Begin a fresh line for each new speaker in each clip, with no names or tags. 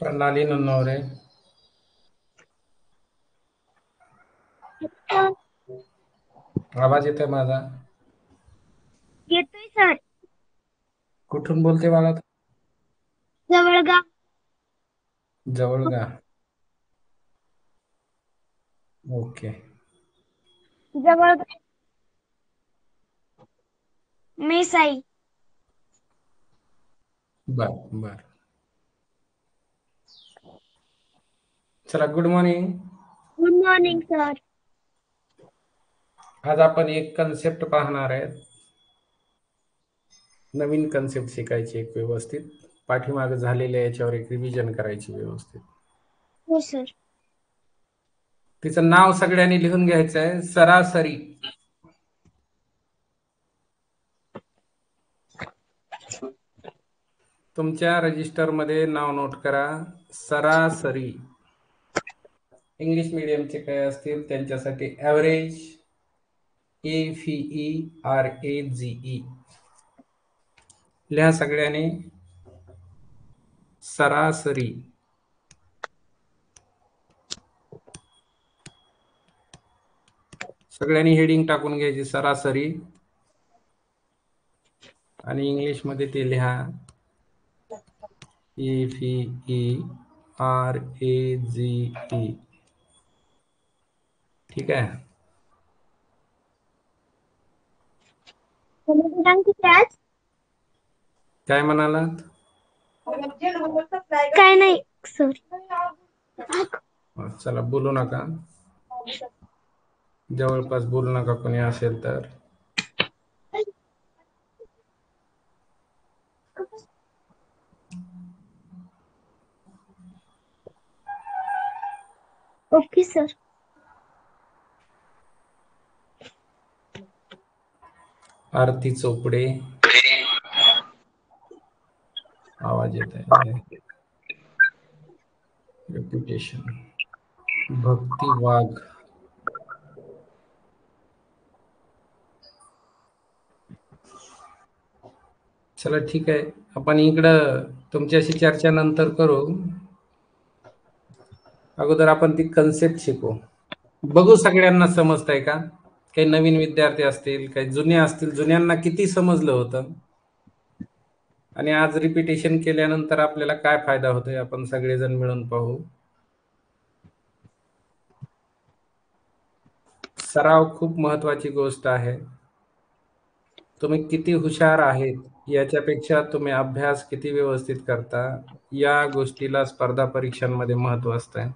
प्रणाली नन्नवरे. आवाज येतोय माझा?
येतोय सर.
कुठून बोलते बाळा?
जवळगाव.
जवळगा. ओके.
जवळगाव. मेसाई.
बर बर. चला, good morning.
Good morning sir.
आज आपण एक कन्सेप्ट पाहणार आहेत. नवीन कन्सेप्ट शिकायची एक व्यवस्थित. पाठीमागे झालेल्या याच्यावर एक रिव्हिजन करायची व्यवस्थित.
हो सर.
तिचं नाव सगळ्यांनी लिहून घ्यायचं आहे. सरासरी. तुमच्या रजिस्टरमध्ये नाव नोट करा. सरासरी. इंग्लिश मीडियमचे काय असतील त्यांच्यासाठी ॲव्हरेज. AVERAGE लिहा सगळ्यांनी. सरासरी. सगळ्यांनी हेडिंग टाकून घ्यायची सरासरी. आणि इंग्लिश मध्ये ते लिहा AVERAGE. ठीक आहे.
दिनांक किती आज?
काय म्हणालात?
काय नाही सर.
चला, बोलू नका. जवळपास बोलू नका कोणी असेल तर.
Okay sir.
आरती चोपडे. आवाज येत आहे. रेप्युटेशन. भक्ती वाघ. चला, ठीक आहे. आपण इकडं तुमच्याशी चर्चा नंतर करू. अगोदर आपण ती कन्सेप्ट शिकू. बघू सगळ्यांना समजतंय का? काही नवीन विद्यार्थी असतील, काही जुने असतील. जुन्यांना किती समजलं होतं आणि आज रिपिटेशन केल्यानंतर आपल्याला काय फायदा होतोय आपण सगळेजण मिळून पाहू. सराव खूप महत्वाची गोष्ट आहे. तुम्ही किती हुशार आहेत याच्यापेक्षा तुम्ही अभ्यास किती व्यवस्थित करता या गोष्टीला स्पर्धा परीक्षांमध्ये महत्व असतंय.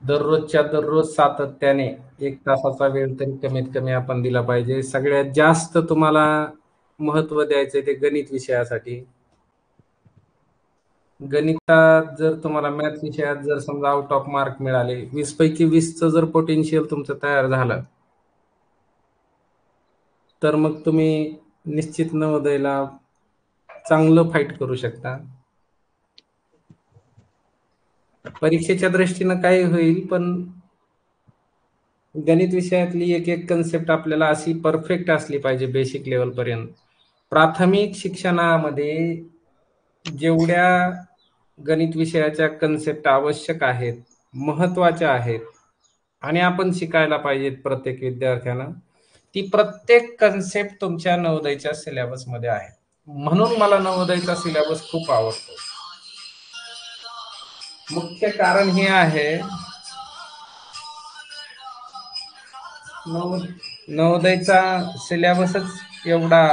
दररोजच्या दररोज सातत्याने 1 तासाचा वेळ तरी कमीत कमी आपण दिला पाहिजे. सगळ्यात जास्त तुम्हाला महत्व द्यायचंय ते गणित विषयासाठी. गणितात जर तुम्हाला मॅथ विषयात जर समजा आउट ऑफ मार्क मिळाले, 20 पैकी 20चं जर पोटेन्शियल तुमचं तयार झालं, तर मग तुम्ही निश्चित नवोदयला चांगलं फाईट करू शकता. परीक्षेच्या दृष्टीनं काही होईल, पण गणित विषयातली एक एक कन्सेप्ट आपल्याला अशी परफेक्ट असली पाहिजे बेसिक लेवल पर्यंत. प्राथमिक शिक्षणामध्ये जेवढ्या गणित विषयाच्या कन्सेप्ट आवश्यक आहेत, महत्वाच्या आहेत आणि आपण शिकायला पाहिजेत प्रत्येक विद्यार्थ्यानं, ती प्रत्येक कन्सेप्ट तुमच्या नवोदयच्या सिलेबसमध्ये आहे. म्हणून मला नवोदयचा सिलेबस खूप आवडतो. मुख्य कारण हे आहे, नवोदयचा सिलेबसच एवढा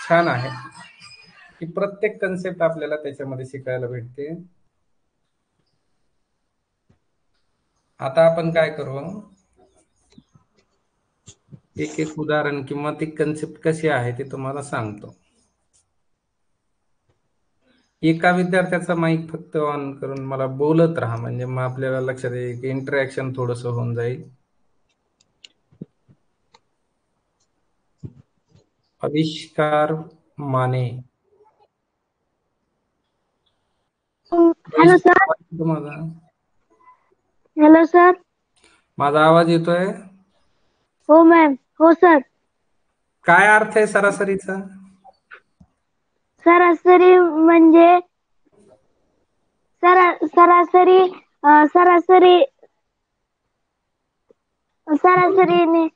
छान आहे की प्रत्येक कन्सेप्ट आपल्याला त्याच्यामध्ये शिकायला भेटते. आता आपण काय करू, एक एक उदाहरण किंवा ती कन्सेप्ट कशी आहे ते तुम्हाला सांगतो. एका विद्यार्थ्याचा माईक फक्त ऑन करून मला बोलत राहा, म्हणजे मग आपल्याला लक्षात येईल की इंटरॅक्शन थोडस होऊन जाईल. आविष्कार माने.
Hello sir.
तुम्हाला
हॅलो सर.
माझा आवाज येतोय?
हो मॅम. हो सर.
काय अर्थ आहे सरासरीचा?
सरासरी म्हणजे सरासरीने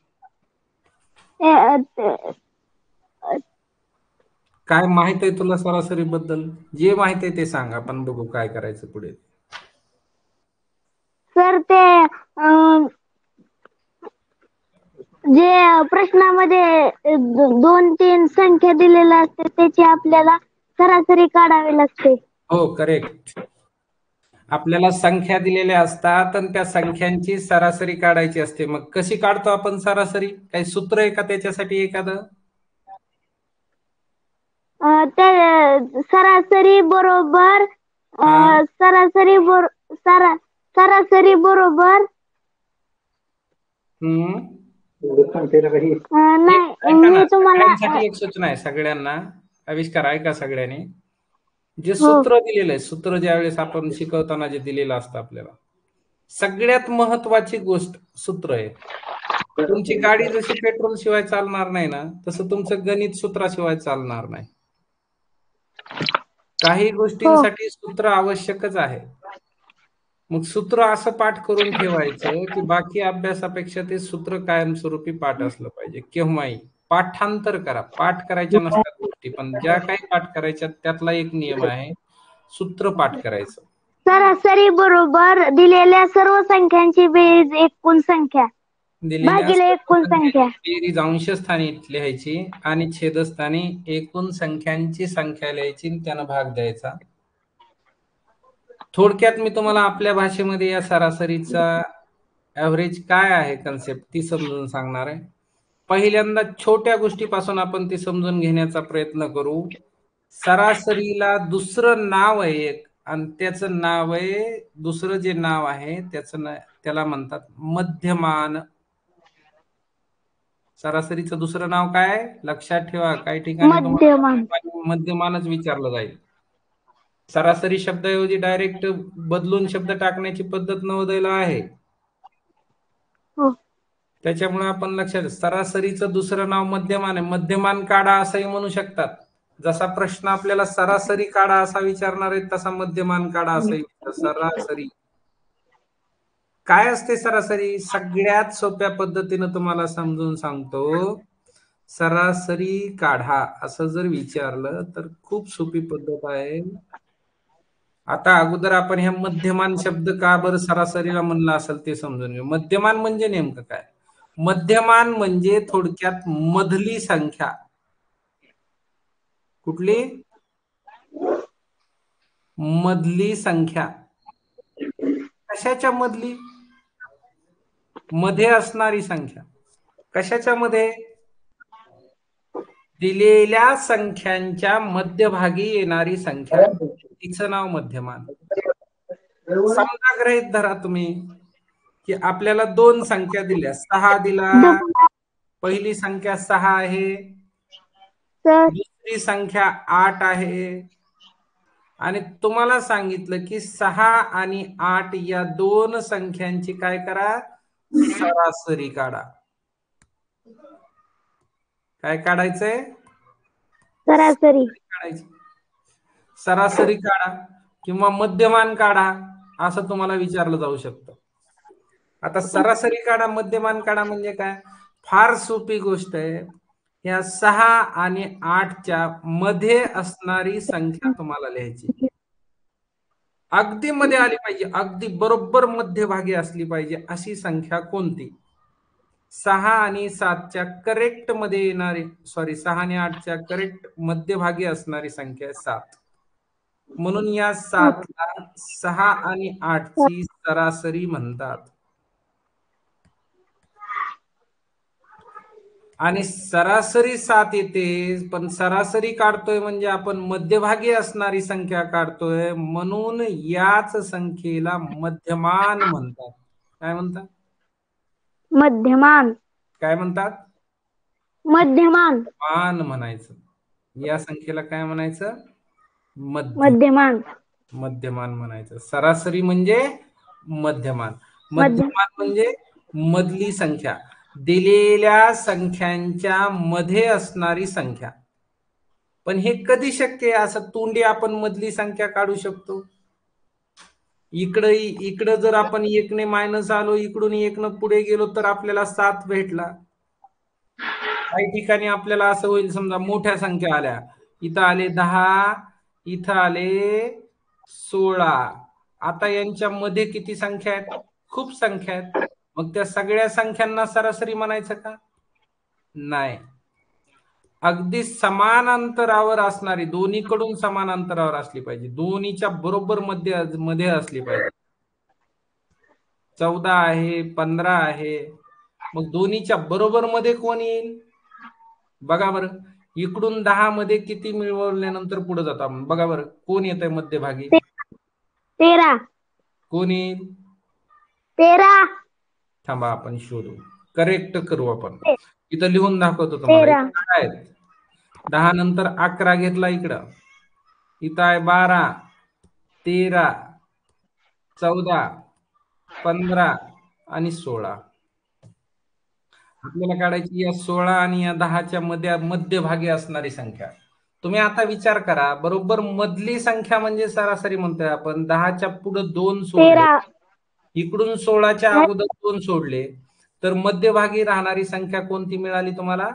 काय माहित आहे तुला सरासरी बद्दल? जे माहित आहे ते सांग, आपण बघू काय करायचं पुढे.
सर ते जे प्रश्नामध्ये 2-3 संख्या दिलेल्या असते त्याची आपल्याला सरासरी काढावी लागते.
हो, करेक्ट. आपल्याला संख्या दिलेल्या असतात आणि त्या संख्यांची सरासरी काढायची असते. मग कशी काढतो आपण सरासरी? काही सूत्र आहे का त्याच्यासाठी एखादं?
सरासरी बरोबर सरासरी बरोबर नाही मी तुम्हाला
सगळ्यांसाठी एक सूचना आहे, सगळ्यांना आविष्कार आहे का सगळ्यांनी? जे
हो
सूत्र दिलेलं आहे, सूत्र ज्यावेळेस आपण शिकवताना जे दिलेलं असतं आपल्याला, सगळ्यात महत्वाची गोष्ट सूत्र आहे. तुमची गाडी जशी पेट्रोल शिवाय चालणार नाही ना, तसं तुमचं गणित सूत्राशिवाय चालणार नाही. काही गोष्टींसाठी सूत्र आवश्यकच आहे. मग सूत्र असं पाठ करून ठेवायचं की बाकी अभ्यासापेक्षा ते सूत्र कायमस्वरूपी पाठ असलं पाहिजे. केव्हाही पाठांतर करा, पाठ करायच्या नसतात गोष्टी, पण ज्या काही पाठ करायच्या त्यातला एक नियम आहे, सूत्र पाठ करायचं.
सरासरी बरोबर दिलेल्या सर्व संख्यांची बेरीज एकूण संख्या भागिले एकूण संख्या.
बेरीज अंशस्थानी लिहायची आणि छेदस्थानी एकूण संख्यांची संख्या लिहायची आणि त्यानं भाग द्यायचा. थोडक्यात मी तुम्हाला आपल्या भाषेमध्ये या सरासरीचा ऍव्हरेज काय आहे कन्सेप्ट ती समजून सांगणार आहे. पहिल्यांदा छोट्या गोष्टीपासून आपण ती समजून घेण्याचा प्रयत्न करू. सरासरीला दुसरं नाव आहे एक, आणि त्याचं नाव आहे, दुसरं जे नाव आहे त्याला म्हणतात मध्यमान. सरासरीचं दुसरं नाव काय? लक्षात ठेवा, काही ठिकाणी
मध्यमान.
मध्यमानच विचारलं जाईल. सरासरी शब्दाऐवजी डायरेक्ट बदलून शब्द टाकण्याची पद्धत नवोदयला आहे. त्याच्यामुळे आपण लक्षात, सरासरीचं दुसरं नाव मध्यमान आहे. मध्यमान काढा असंही म्हणू शकतात. जसा प्रश्न आपल्याला सरासरी काढा असा विचारणार आहे, तसा मध्यमान काढा असंही विचार. सरासरी काय असते? सरासरी सगळ्यात सोप्या पद्धतीनं तुम्हाला समजून सांगतो. सरासरी काढा असं जर विचारलं तर खूप सोपी पद्धत आहे. आता अगोदर आपण ह्या मध्यमान शब्द का बरं सरासरीला म्हणला असेल ते समजून घेऊ. मध्यमान म्हणजे नेमकं काय? मध्यमान म्हणजे थोडक्यात मधली संख्या. कुठली? मधली संख्या. कशाच्या मधली? मध्ये असणारी संख्या. कशाच्या मध्ये? दिलेल्या संख्यांच्या मध्यभागी येणारी संख्या, तिचं नाव मध्यमान. समजा गृहीत धरा तुम्ही की आपल्याला 2 संख्या दिल्या, 6 दिला, पहिली संख्या 6 आहे, दुसरी संख्या 8 आहे, आणि तुम्हाला सांगितलं की 6 आणि 8 या 2 संख्यांची काय करा? सरासरी काढा. काय काढायचंय?
सरासरी
काढायची. सरासरी काढा किंवा मध्यमान काढा असं तुम्हाला विचारलं जाऊ शकतं. आता सरासरी काढा, मध्यमान काढा म्हणजे काय? फार सोपी गोष्ट आहे. या 6 आणि 8च्या मध्ये असणारी संख्या तुम्हाला लिहायची. अगदी मध्ये आली पाहिजे, अगदी बरोबर मध्यभागी असली पाहिजे अशी संख्या कोणती? 6 आणि 7च्या करेक्ट मध्ये येणारी, 6 आणि 8च्या करेक्ट मध्यभागी असणारी संख्या आहे 7. म्हणून या 7ला 6 आणि 8ची सरासरी म्हणतात. आणि सरासरी 7 येते, पण सरासरी काढतोय म्हणजे आपण मध्यभागी असणारी संख्या काढतोय, म्हणून याच संख्येला मध्यमान म्हणतात. काय म्हणतात?
मध्यमान.
काय म्हणतात?
मध्यमान.
मान म्हणायचं. या संख्येला काय म्हणायचं?
मध्यमान.
मध्यमान म्हणायचं. सरासरी म्हणजे मध्यमान. मध्यमान म्हणजे मधली संख्या, दिलेल्या संख्यांच्या मध्ये असणारी संख्या. पण हे कधी शक्य आहे असं तोंडी आपण मधली संख्या काढू शकतो? इकडं जर आपण 1 ने मायनस आलो, इकडून 1 न पुढे गेलो तर आपल्याला 7 भेटला. काही ठिकाणी आपल्याला असं होईल, समजा मोठ्या संख्या आल्या, इथं आले 10, इथं आले 16. आता यांच्या मध्ये किती संख्या आहेत? खूप संख्या आहेत. मग त्या सगळ्या संख्यांना सरासरी म्हणायचं का? नाही. अगदी समान अंतरावर असणारी, दोन्हीकडून समान अंतरावर असली पाहिजे, दोन्हीच्या बरोबर मध्ये असली पाहिजे. 14 आहे, 15 आहे, मग दोन्हीच्या बरोबर मध्ये कोण येईल? बघा बरं, इकडून 10 मध्ये किती मिळवल्यानंतर पुढे जातो आपण? बघा बरं, कोण येत आहे मध्यभागी?
13.
कोण येईल?
13.
थांबा, आपण शोधू, करेक्ट करू आपण. इथं लिहून दाखवतो तुम्हाला. 10 नंतर 11 घेतला इकडं, इथं आहे 12, 13, 14, 15 आणि 16. आपल्याला काढायची या 16 आणि या 10च्या मध्यभागी असणारी संख्या. तुम्ही आता विचार करा, बरोबर मधली संख्या म्हणजे सरासरी म्हणतोय आपण. 10च्या पुढे 2 सोडले, इकडून 16च्या अगोदर 2 सोडले, तर मध्यभागी राहणारी संख्या कोणती मिळाली तुम्हाला?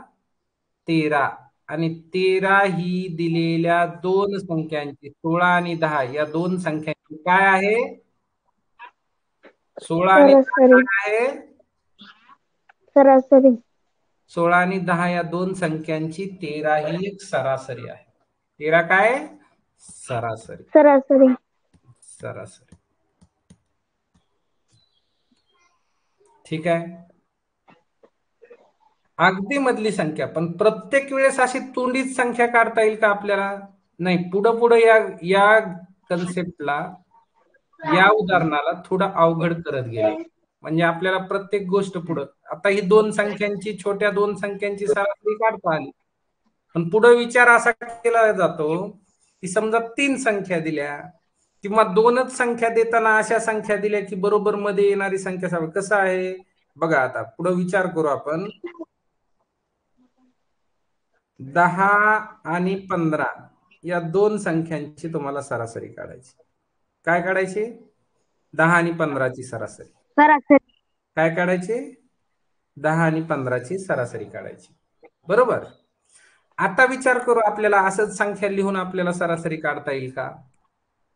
13. आणि 13 ही दिलेल्या दोन संख्यांची, 16 आणि 10 या दोन संख्यांची काय आहे? 16 आणि 10 काय आहे?
सरासरी.
16 आणि 10 या दोन संख्यांची 13 ही एक सरासरी आहे. 13 काय? सरासरी.
सरासरी.
सरासरी. ठीक आहे. अगदी मधली संख्या, पण प्रत्येक वेळेस अशी तोंडीच संख्या काढता येईल का आपल्याला? नाही. पुढे या कन्सेप्टला, या उदाहरणाला थोडं अवघड करत गेले. म्हणजे आपल्याला प्रत्येक गोष्ट पुढं, आता ही दोन संख्यांची, छोट्या दोन संख्यांची सरासरी काढता आली, पण पुढे विचार असा केला जातो की समजा 3 संख्या दिल्या किंवा 2च संख्या देताना अशा संख्या दिल्या की बरोबर मध्ये येणारी संख्या कसं आहे बघा. आता पुढे विचार करू आपण. 10 आणि 15 या दोन संख्यांची तुम्हाला सरासरी काढायची. काय काढायची? 10 आणि 15ची सरासरी. काय काढायची? 10 आणि 15ची सरासरी काढायची. बरोबर. आता विचार करू, आपल्याला असंच संख्या लिहून आपल्याला सरासरी काढता येईल का?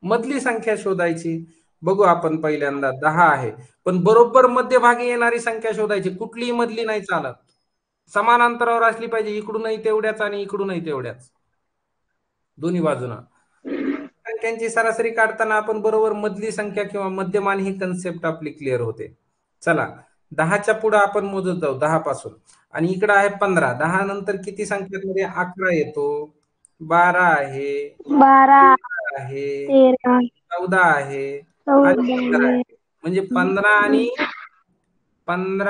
मधली संख्या शोधायची. बघू आपण. पहिल्यांदा 10 आहे, पण बरोबर मध्यभागी येणारी संख्या शोधायची. कुठलीही मधली नाही चालत, समान अंतरावर असली पाहिजे, इकडूनही तेवढ्याच आणि इकडूनही तेवढ्याच, दोन्ही बाजूना. संख्यांची सरासरी काढताना आपण बरोबर मधली संख्या किंवा मध्यमान ही कन्सेप्ट आपली क्लिअर होते. चला, 10च्या पुढे आपण मोजत जाऊ, 10 पासून. आणि इकडे आहे 15. 10 नंतर किती संख्येमध्ये 11 येतो, 12 आहे,
12
आहे,
13
14 आहे आणि 15 आहे. म्हणजे 15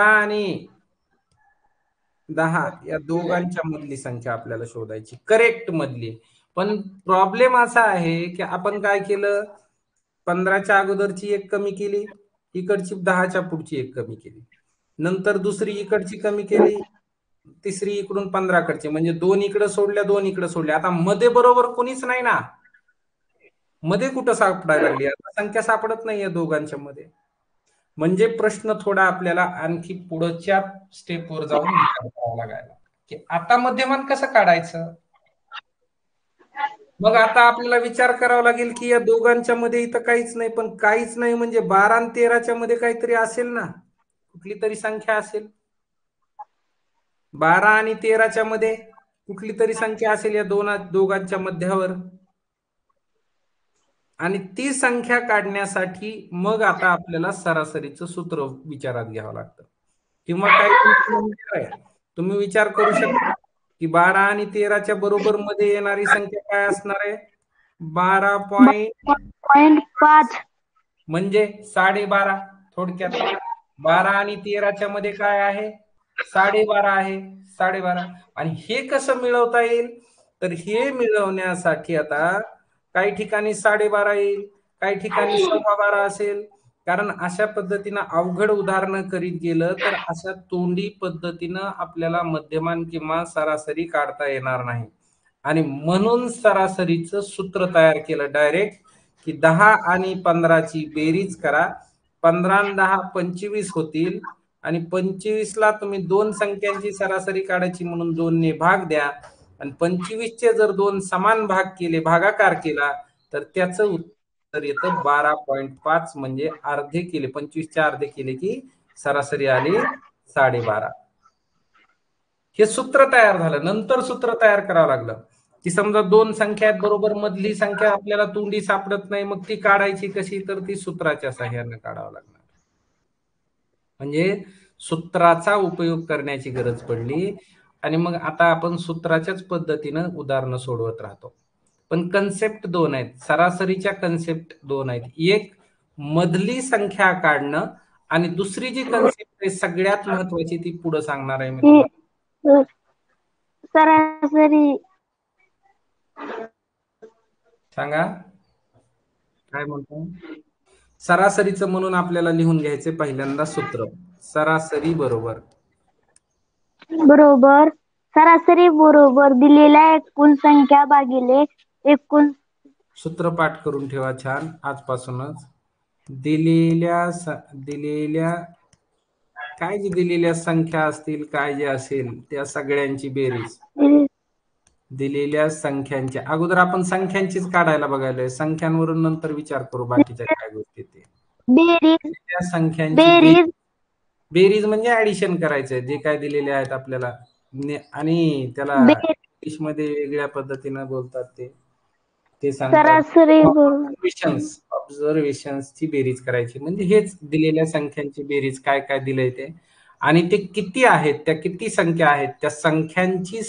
आणि 10 या दोघांच्या मधली संख्या आपल्याला शोधायची, करेक्ट मधली. पण प्रॉब्लेम असा आहे की आपण काय केलं, 15च्या अगोदरची 1 कमी केली, इकडची 10च्या पुढची 1 कमी केली, नंतर दुसरी इकडची कमी केली, तिसरी इकडून 15 कडची, म्हणजे 2 इकडे सोडल्या, 2 इकडे सोडल्या. आता मध्ये बरोबर कोणीच नाही ना, मध्ये कुठं सापडायला लागली? आता संख्या सापडत नाहीये दोघांच्या मध्ये. म्हणजे प्रश्न थोडा आपल्याला आणखी पुढच्या स्टेपवर जाऊन विचार करावा लागायला की आता मध्यमान कसं काढायचं. मग आता आपल्याला विचार करावा लागेल की या दोघांच्या मध्ये इथं काहीच नाही, पण काहीच नाही म्हणजे 12 आणि 13च्या मध्ये काहीतरी असेल ना, कुठली तरी संख्या असेल. 12 आणि 13च्या मध्ये कुठली तरी संख्या असेल या दोघांच्या मध्यावर. आणि ती संख्या काढण्यासाठी मग आता आपल्याला सरासरीचं सूत्र विचारात घ्यावं लागतं. किंवा काही तुम्ही विचार करू शकता की 12 आणि 13च्या बरोबर मध्ये येणारी संख्या काय असणार आहे? 12.5 म्हणजे 12.5. थोडक्यात 12 आणि 13च्या मध्ये काय आहे? 12.5 आहे. 12.5. आणि हे कसं मिळवता येईल? तर हे मिळवण्यासाठी आता काही ठिकाणी 12.5 येईल, काही ठिकाणी 12.15 असेल. कारण अशा पद्धतीनं अवघड उदाहरणं करीत गेलं तर अशा तोंडी पद्धतीनं आपल्याला मध्यमान किंवा सरासरी काढता येणार नाही. आणि म्हणून सरासरीचं सूत्र तयार केलं डायरेक्ट की 10 आणि 15ची बेरीज करा, 15 आणि 10 25 होतील आणि 25ला तुम्ही दोन संख्यांची सरासरी काढायची म्हणून 2 ने भाग द्या आणि 25चे जर दोन समान भाग केले, भागाकार केला तर त्याचं उत्तर येतं 12.5 म्हणजे अर्धे केले, 25चे अर्धे केले की सरासरी आली 12.5. हे सूत्र तयार झालं. नंतर सूत्र तयार करावं लागलं की समजा दोन संख्या आहेत बरोबर, मधली संख्या आपल्याला तोंडी सापडत नाही, मग ती काढायची कशी, तर ती सूत्राच्या सहाय्याने काढावं लागणार. म्हणजे सूत्राचा उपयोग करण्याची गरज पडली आणि मग आता आपण सूत्राच्याच पद्धतीनं उदाहरणं सोडवत राहतो. पण कन्सेप्ट दोन आहेत, सरासरीच्या कन्सेप्ट दोन आहेत. एक मधली संख्या काढणं आणि दुसरी जी कन्सेप्ट आहे सगळ्यात महत्वाची ती पुढे सांगणार आहे मी तुम्हाला.
सरासरी
सांगा काय म्हणतो. सरासरीचं म्हणून आपल्याला लिहून घ्यायचे पहिल्यांदा सूत्र. सरासरी बरोबर
सरासरी बरोबर दिलेल्या एकूण संख्या भागिले एकूण. सूत्र
पाठ करून ठेवा छान आजपासूनच. दिलेल्या काय जे दिलेल्या संख्या असतील, काय जे असेल त्या सगळ्यांची बेरीज. दिलेल्या संख्यांच्या अगोदर आपण संख्यांचीच काढायला बघायला, संख्यांवरून नंतर विचार करू बाकीच्या काय गोष्टी. ते
बेरीज
संख्यांची बेरीज म्हणजे ऍडिशन करायचंय जे काय दिलेले आहेत आपल्याला, आणि त्याला इंग्लिश मध्ये वेगळ्या पद्धतीने बोलतात ते सांगतात. ऑब्झर्वेशन्सची बेरीज करायची म्हणजे हेच दिलेल्या संख्यांची बेरीज, काय काय दिलंय ते आणि ते किती आहेत, त्या किती संख्या आहेत, त्या संख्यांची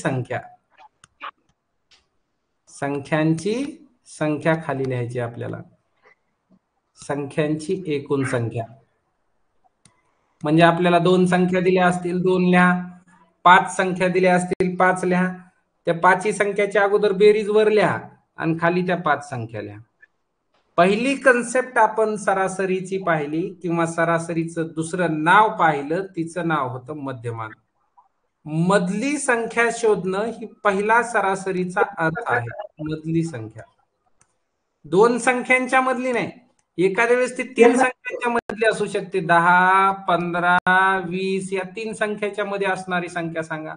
संख्या खाली लिहायची आपल्याला. संख्यांची एकूण संख्या म्हणजे आपल्याला दोन संख्या दिल्या असतील 2 लिहा, 5 संख्या दिल्या असतील 5 लिहा. त्या 5ही संख्याच्या अगोदर बेरीज वर लिहा आणि खाली त्या 5 संख्या लिहा. पहिली कन्सेप्ट आपण सरासरीची पाहिली किंवा सरासरीचं दुसरं नाव पाहिलं, तिचं नाव होतं मध्यमान. मधली संख्या शोधणं ही पहिला सरासरीचा अर्थ आहे. मधली संख्या दोन संख्यांच्या मधली नाही, एखाद्या वेळेस ती 3 संख्यांच्या मधली असू शकते. 10, 15, 20 या 3 संख्याच्या मध्ये असणारी संख्या सांगा,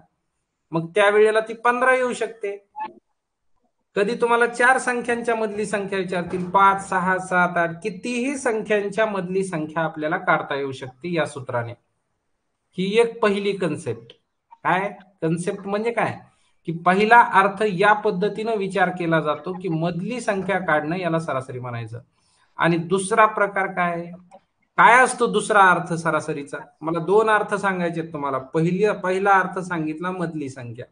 मग त्यावेळेला ती 15 येऊ शकते. कधी तुम्हाला 4 संख्यांच्या मधली संख्या विचारतील, 5, 6, 7, 8 कितीही संख्यांच्या मधली संख्या आपल्याला काढता येऊ शकते या सूत्राने. ही एक पहिली कन्सेप्ट. काय कन्सेप्ट म्हणजे काय की पहिला अर्थ या पद्धतीने विचार केला जातो की मधली संख्या काढणं याला सरासरी म्हणायचं. आणि दुसरा प्रकार काय असतो दुसरा अर्थ सरासरीचा? मला 2 अर्थ सांगायचे तुम्हाला. पहिला अर्थ सांगितला मधली संख्या.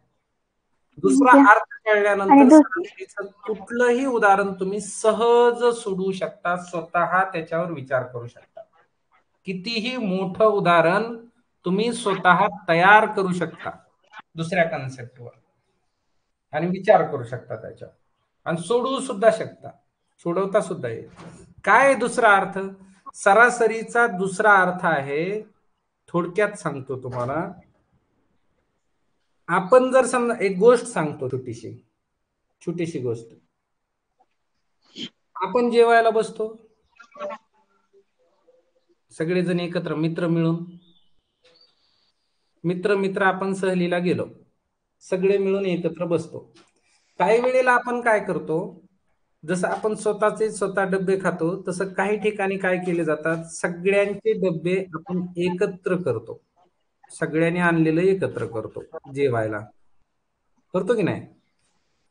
दुसरा अर्थ कळल्यानंतर सरासरीचं कुठलंही उदाहरण तुम्ही सहज सोडवू शकता, स्वतः त्याच्यावर विचार करू शकता. कितीही मोठं उदाहरण तुम्ही स्वतः तयार करू शकता दुसऱ्या कन्सेप्टवर आणि विचार करू शकता त्याच्यावर आणि सोडवू सुद्धा शकता, सोडवता सुद्धा येईल. काय दुसरा अर्थ? सरासरीचा दुसरा अर्थ आहे, थोडक्यात सांगतो तुम्हाला. आपण जर समजा एक गोष्ट सांगतो, छोटीशी गोष्ट. आपण जेवायला बसतो सगळेजण एकत्र, मित्र आपण सहलीला गेलो, सगळे मिळून एकत्र बसतो. काही वेळेला आपण काय करतो, जसं आपण स्वतः डब्बे खातो तसं काही ठिकाणी काय केले जातात, सगळ्यांचे डब्बे आपण एकत्र करतो, सगळ्यांनी आणलेलं एकत्र करतो जेवायला, करतो की नाही?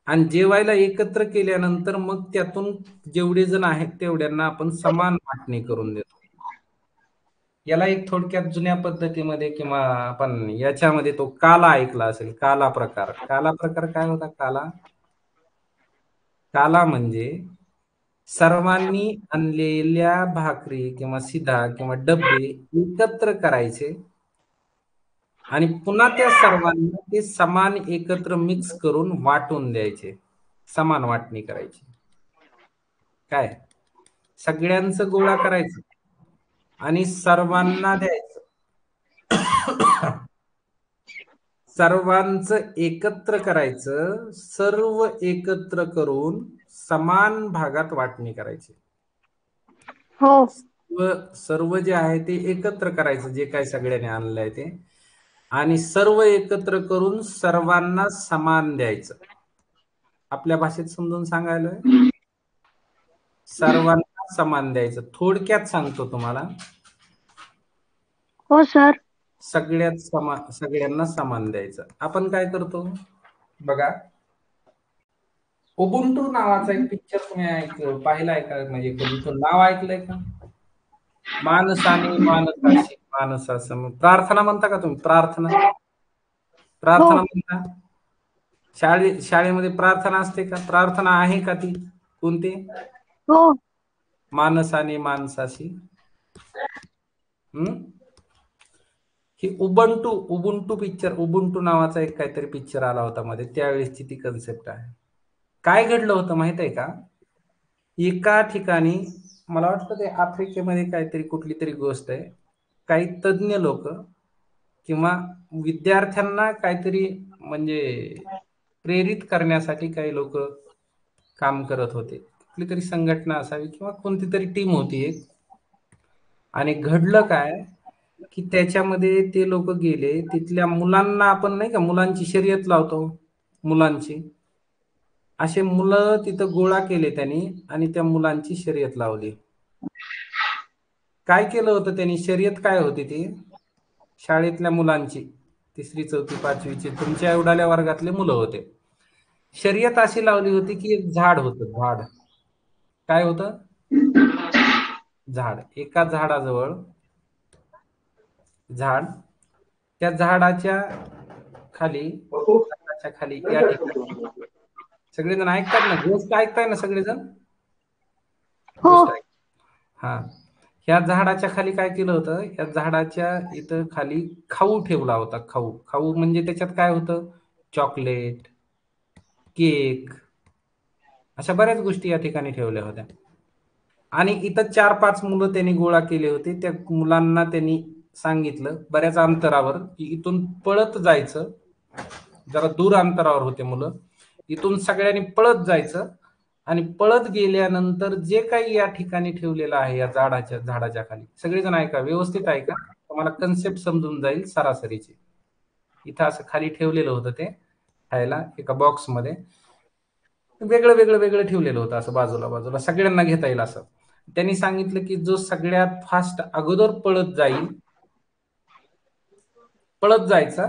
आणि जेवायला एकत्र केल्यानंतर मग त्यातून जेवढे जण आहेत तेवढ्यांना आपण समान वाटणी करून देतो. याला एक थोडक्यात जुन्या पद्धतीमध्ये किंवा आपण याच्यामध्ये तो काला ऐकला असेल, काला प्रकार काय होता? काला म्हणजे सर्वांनी आणलेल्या भाकरी किंवा शिधा किंवा डब्बे एकत्र करायचे आणि पुन्हा त्या सर्वांना ते समान एकत्र मिक्स करून वाटून द्यायचे, समान वाटणी करायची. काय सगळ्यांचं गोळा करायचं आणि सर्वांना द्यायचं. सर्वांचं एकत्र करायचं, सर्व एकत्र करून समान भागात वाटणी करायची.
हो.
सर्व जे आहे ते एकत्र करायचं, जे काही सगळ्यांनी आणलंय ते, आणि सर्व एकत्र करून सर्वांना समान द्यायचं. आपल्या भाषेत समजून सांगायला, सर्वांना समान द्यायचं. थोडक्यात सांगतो तुम्हाला.
हो सर.
सगळ्यांना समान द्यायचं. आपण काय करतो बघा, उबुंटू नावाचा एक पिक्चर तुम्ही पाहिलाय का? म्हणजे कधी तो नाव ऐकलंय का? माणसाने माणसाशी माणसासम प्रार्थना म्हणता का तुम्ही? प्रार्थना
हो.
म्हणता. शाळेमध्ये प्रार्थना असते का? प्रार्थना आहे का ती? कोणती?
हो.
माणसाने माणसाशी. ही उबुंटू पिक्चर, उबुंटू नावाचा एक काहीतरी पिक्चर आला होता मध्ये, त्यावेळेसची ती कन्सेप्ट आहे. काय घडलं होतं माहित आहे का? एका ठिकाणी, मला वाटतं ते आफ्रिकेमध्ये काहीतरी कुठली तरी गोष्ट आहे, काही तज्ञ लोक किंवा विद्यार्थ्यांना काहीतरी म्हणजे प्रेरित करण्यासाठी काही लोक काम करत होते. कुठली तरी संघटना असावी किंवा कोणती तरी टीम होती एक. आणि घडलं काय की त्याच्यामध्ये ते लोक गेले, तिथल्या मुलांना, आपण नाही का मुलांची शर्यत लावतो, मुलांची, असे मुलं तिथं गोळा केले त्यांनी आणि त्या मुलांची शर्यत लावली. काय केलं होतं त्यांनी? शर्यत काय होती ती? शाळेतल्या मुलांची, 3री 4थी 5वीची, तुमच्या एवढ्या वर्गातले मुलं होते. शर्यत अशी लावली होती की एक झाड होतं. झाड काय होतं? झाड. एका झाडाजवळ झाड, त्या झाडाच्या खाली या ठिकाणी सगळेजण ऐकतात ना? गोष्ट ऐकताय ना सगळेजण?
हो.
हा. ह्या झाडाच्या खाली काय केलं होतं? या झाडाच्या इथं खाली खाऊ ठेवला होता. खाऊ म्हणजे त्याच्यात काय होतं? चॉकलेट, केक, अशा बऱ्याच गोष्टी या ठिकाणी ठेवल्या होत्या. आणि इथं 4-5 मुलं त्यांनी गोळा केले होते. त्या मुलांना त्यांनी सांगितलं बऱ्याच अंतरावर की इथून पळत जायचं. जरा दूर अंतरावर होते मुलं. इथून सगळ्यांनी पळत जायचं आणि पळत गेल्यानंतर जे काही या ठिकाणी ठेवलेलं आहे या झाडाच्या खाली, सगळेजण ऐका, व्यवस्थित ऐका, तुम्हाला कन्सेप्ट समजून जाईल सरासरीची. इथं असं खाली ठेवलेलं होतं ते खायला एका बॉक्समध्ये, वेगळं ठेवलेलं होतं असं बाजूला सगळ्यांना घेता येईल असं. त्यांनी सांगितलं की जो सगळ्यात फास्ट अगोदर पळत जायचा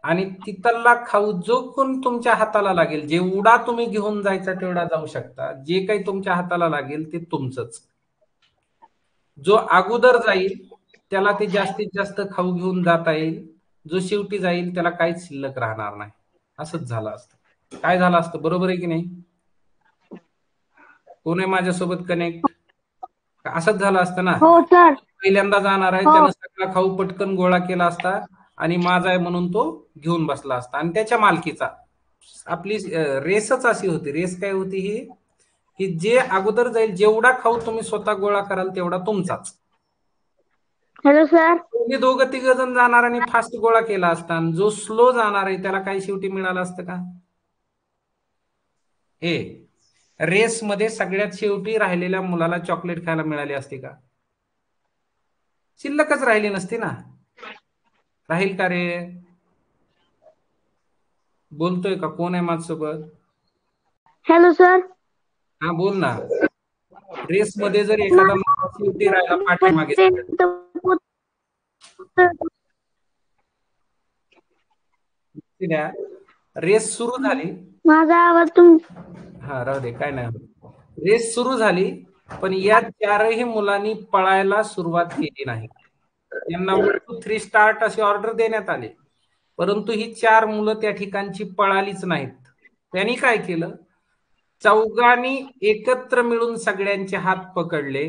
आणि तिथला खाऊ जो कोण तुमच्या हाताला लागेल, जेवढा तुम्ही घेऊन जायचा तेवढा जाऊ शकता, जे काही तुमच्या हाताला लागेल ते तुमचंच. जो अगोदर जाईल त्याला ते जास्तीत जास्त खाऊ घेऊन जाता येईल, जो शेवटी जाईल त्याला काहीच शिल्लक राहणार नाही. असंच झालं असतं. काय झालं असतं? बरोबर आहे की नाही? कोण आहे माझ्यासोबत कनेक्ट? असंच झालं असतं ना.
हो सर.
पहिल्यांदा जाणार आहे
हो.
त्यानं सगळा खाऊ पटकन गोळा केला असता आणि माझा आहे म्हणून तो घेऊन बसला असता, आणि त्याच्या मालकीचा. आपली रेसच अशी होती. रेस काय होती ही, की जे अगोदर जाईल, जेवढा खाऊ तुम्ही स्वतः गोळा कराल तेवढा तुमचाच.
Hello sir.
तुम्ही 2-3 जण जाणार आणि फास्ट गोळा केला असता, जो स्लो जाणार आहे त्याला काही शेवटी मिळालं असतं का? हे रेस मध्ये सगळ्यात शेवटी राहिलेल्या मुलाला चॉकलेट खायला मिळाली असते का? शिल्लकच राहिली नसती ना. राहील का रे? बोलतोय का? कोण आहे माझ्यासोबत?
Hello sir.
हा बोल ना. रेस मध्ये जर एखादा शेवटी राहिला पाठीमागे, रेस सुरू झाली,
माझा आवाज
हा राहू दे, काय नाही. रेस सुरू झाली पण या 4ही मुलांनी पळायला सुरुवात केली नाही. त्यांना 1 2 3 स्टार्ट अशी ऑर्डर देण्यात आली, परंतु ही 4 मुलं त्या ठिकाणची पळालीच नाहीत. त्यांनी काय केलं? चौघांनी एकत्र मिळून सगळ्यांचे हात पकडले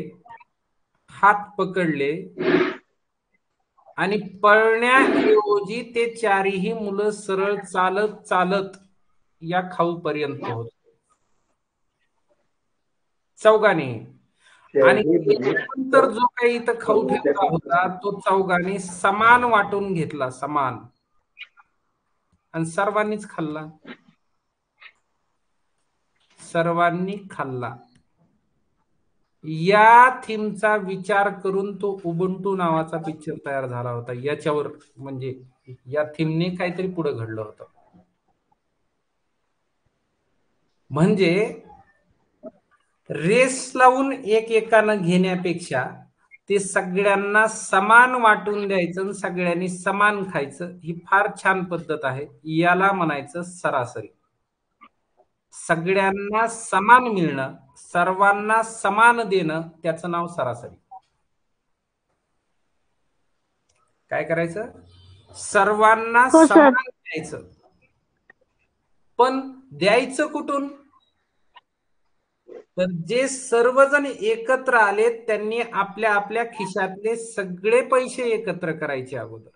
आणि पळण्याऐवजी ते 4ही मुलं सरळ चालत या खाऊ पर्यंत होते, चौघांनी. आणि नंतर जो काही इथं खाऊ ठेवला होता तो चौघांनी समान वाटून घेतला, समान. आणि सर्वांनीच खाल्ला. सर्वांनी खाल्ला या थीमचा विचार करून तो उबुंटू नावाचा पिक्चर तयार झाला होता. याच्यावर म्हणजे या थीमने काहीतरी पुढे घडलं होतं. म्हणजे रेस लावून एकेकानं घेण्यापेक्षा ते सगळ्यांना समान वाटून द्यायचं आणि सगळ्यांनी समान खायचं, ही फार छान पद्धत आहे. याला म्हणायचं सरासरी. सगळ्यांना समान मिळणं, सर्वांना समान देणं, त्याचं नाव सरासरी. काय करायचं? सर्वांना समान द्यायचं. पण द्यायचं कुठून? तर जे सर्वजण एकत्र आले त्यांनी आपल्या आपल्या खिशातले सगळे पैसे एकत्र करायचे अगोदर.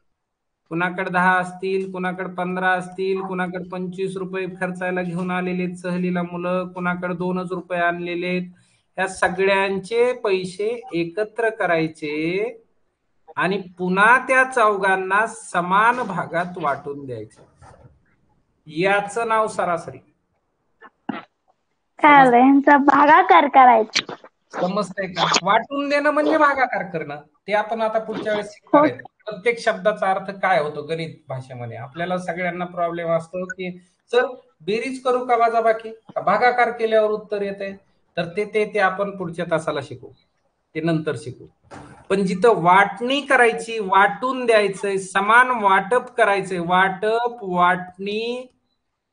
कुणाकडे 10 असतील, कुणाकडे 15 असतील, कुणाकडे 25 रुपये खर्चायला घेऊन आलेले सहलीला मुलं, कुणाकडे 2च रुपये आणलेले. या सगळ्यांचे पैसे एकत्र करायचे आणि पुन्हा त्या चौघांना समान भागात वाटून द्यायचं. याचं नाव सरासरी.
यांचा भागाकार करायचा.
समजतंय का? वाटून देणं म्हणजे भागाकार करणं. ते आपण आता पुढच्या वेळेस शिकणार आहे. प्रत्येक शब्दाचा अर्थ काय होतो गणित भाषेमध्ये. आपल्याला सगळ्यांना प्रॉब्लेम असतो की सर बेरीज करू का वजाबाकी, भागाकार केल्यावर उत्तर येते. तर ते आपण पुढच्या तासाला शिकू, ते नंतर शिकू. पण जिथं वाटणी करायची, वाटून द्यायचंय, समान वाटप करायचंय, वाटप, वाटणी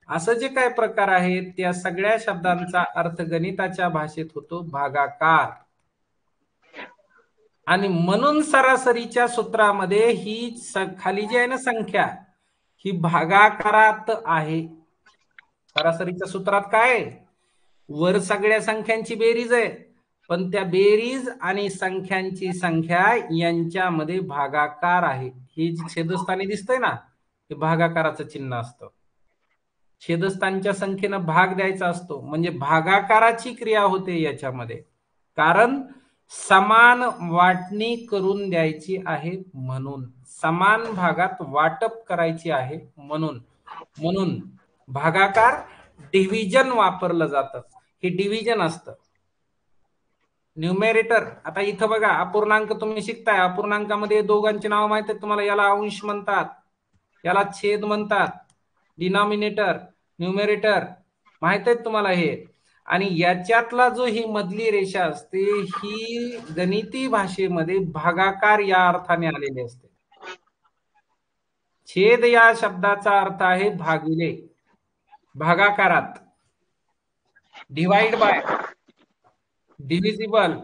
असं जे काय प्रकार आहेत त्या सगळ्या शब्दांचा अर्थ गणिताच्या भाषेत होतो भागाकार. आणि म्हणून सरासरीच्या सूत्रामध्ये ही खाली जी आहे ना संख्या, ही भागाकारात आहे. सरासरीच्या सूत्रात काय? वर सगळ्या संख्यांची बेरीज आहे, पण त्या बेरीज आणि संख्यांची संख्या यांच्यामध्ये भागाकार आहे. हे जे छेदस्थानी दिसतंय ना, हे भागाकाराचं चिन्ह असतं. छेदस्थानच्या संख्येनं भाग द्यायचा असतो, म्हणजे भागाकाराची क्रिया होते याच्यामध्ये. कारण समान वाटणी करून द्यायची आहे, म्हणून समान भागात वाटप करायची आहे, म्हणून भागाकार डिव्हिजन वापरलं जातं. हे डिव्हिजन असतं. न्यूमेरेटर, आता इथं बघा अपूर्णांक तुम्ही शिकताय. अपूर्णांकामध्ये दोघांची नाव माहिती आहेत तुम्हाला. याला अंश म्हणतात, याला छेद म्हणतात. डिनॉमिनेटर, न्यूमेरेटर माहित आहेत तुम्हाला हे. आणि याच्यातला जो ही मधली रेषा असते ही गणिती भाषेमध्ये भागाकार या अर्थाने आलेली असते. छेद या शब्दाचा अर्थ आहे भागिले, भागाकारात. डिवाइड बाय, डिव्हिजिबल,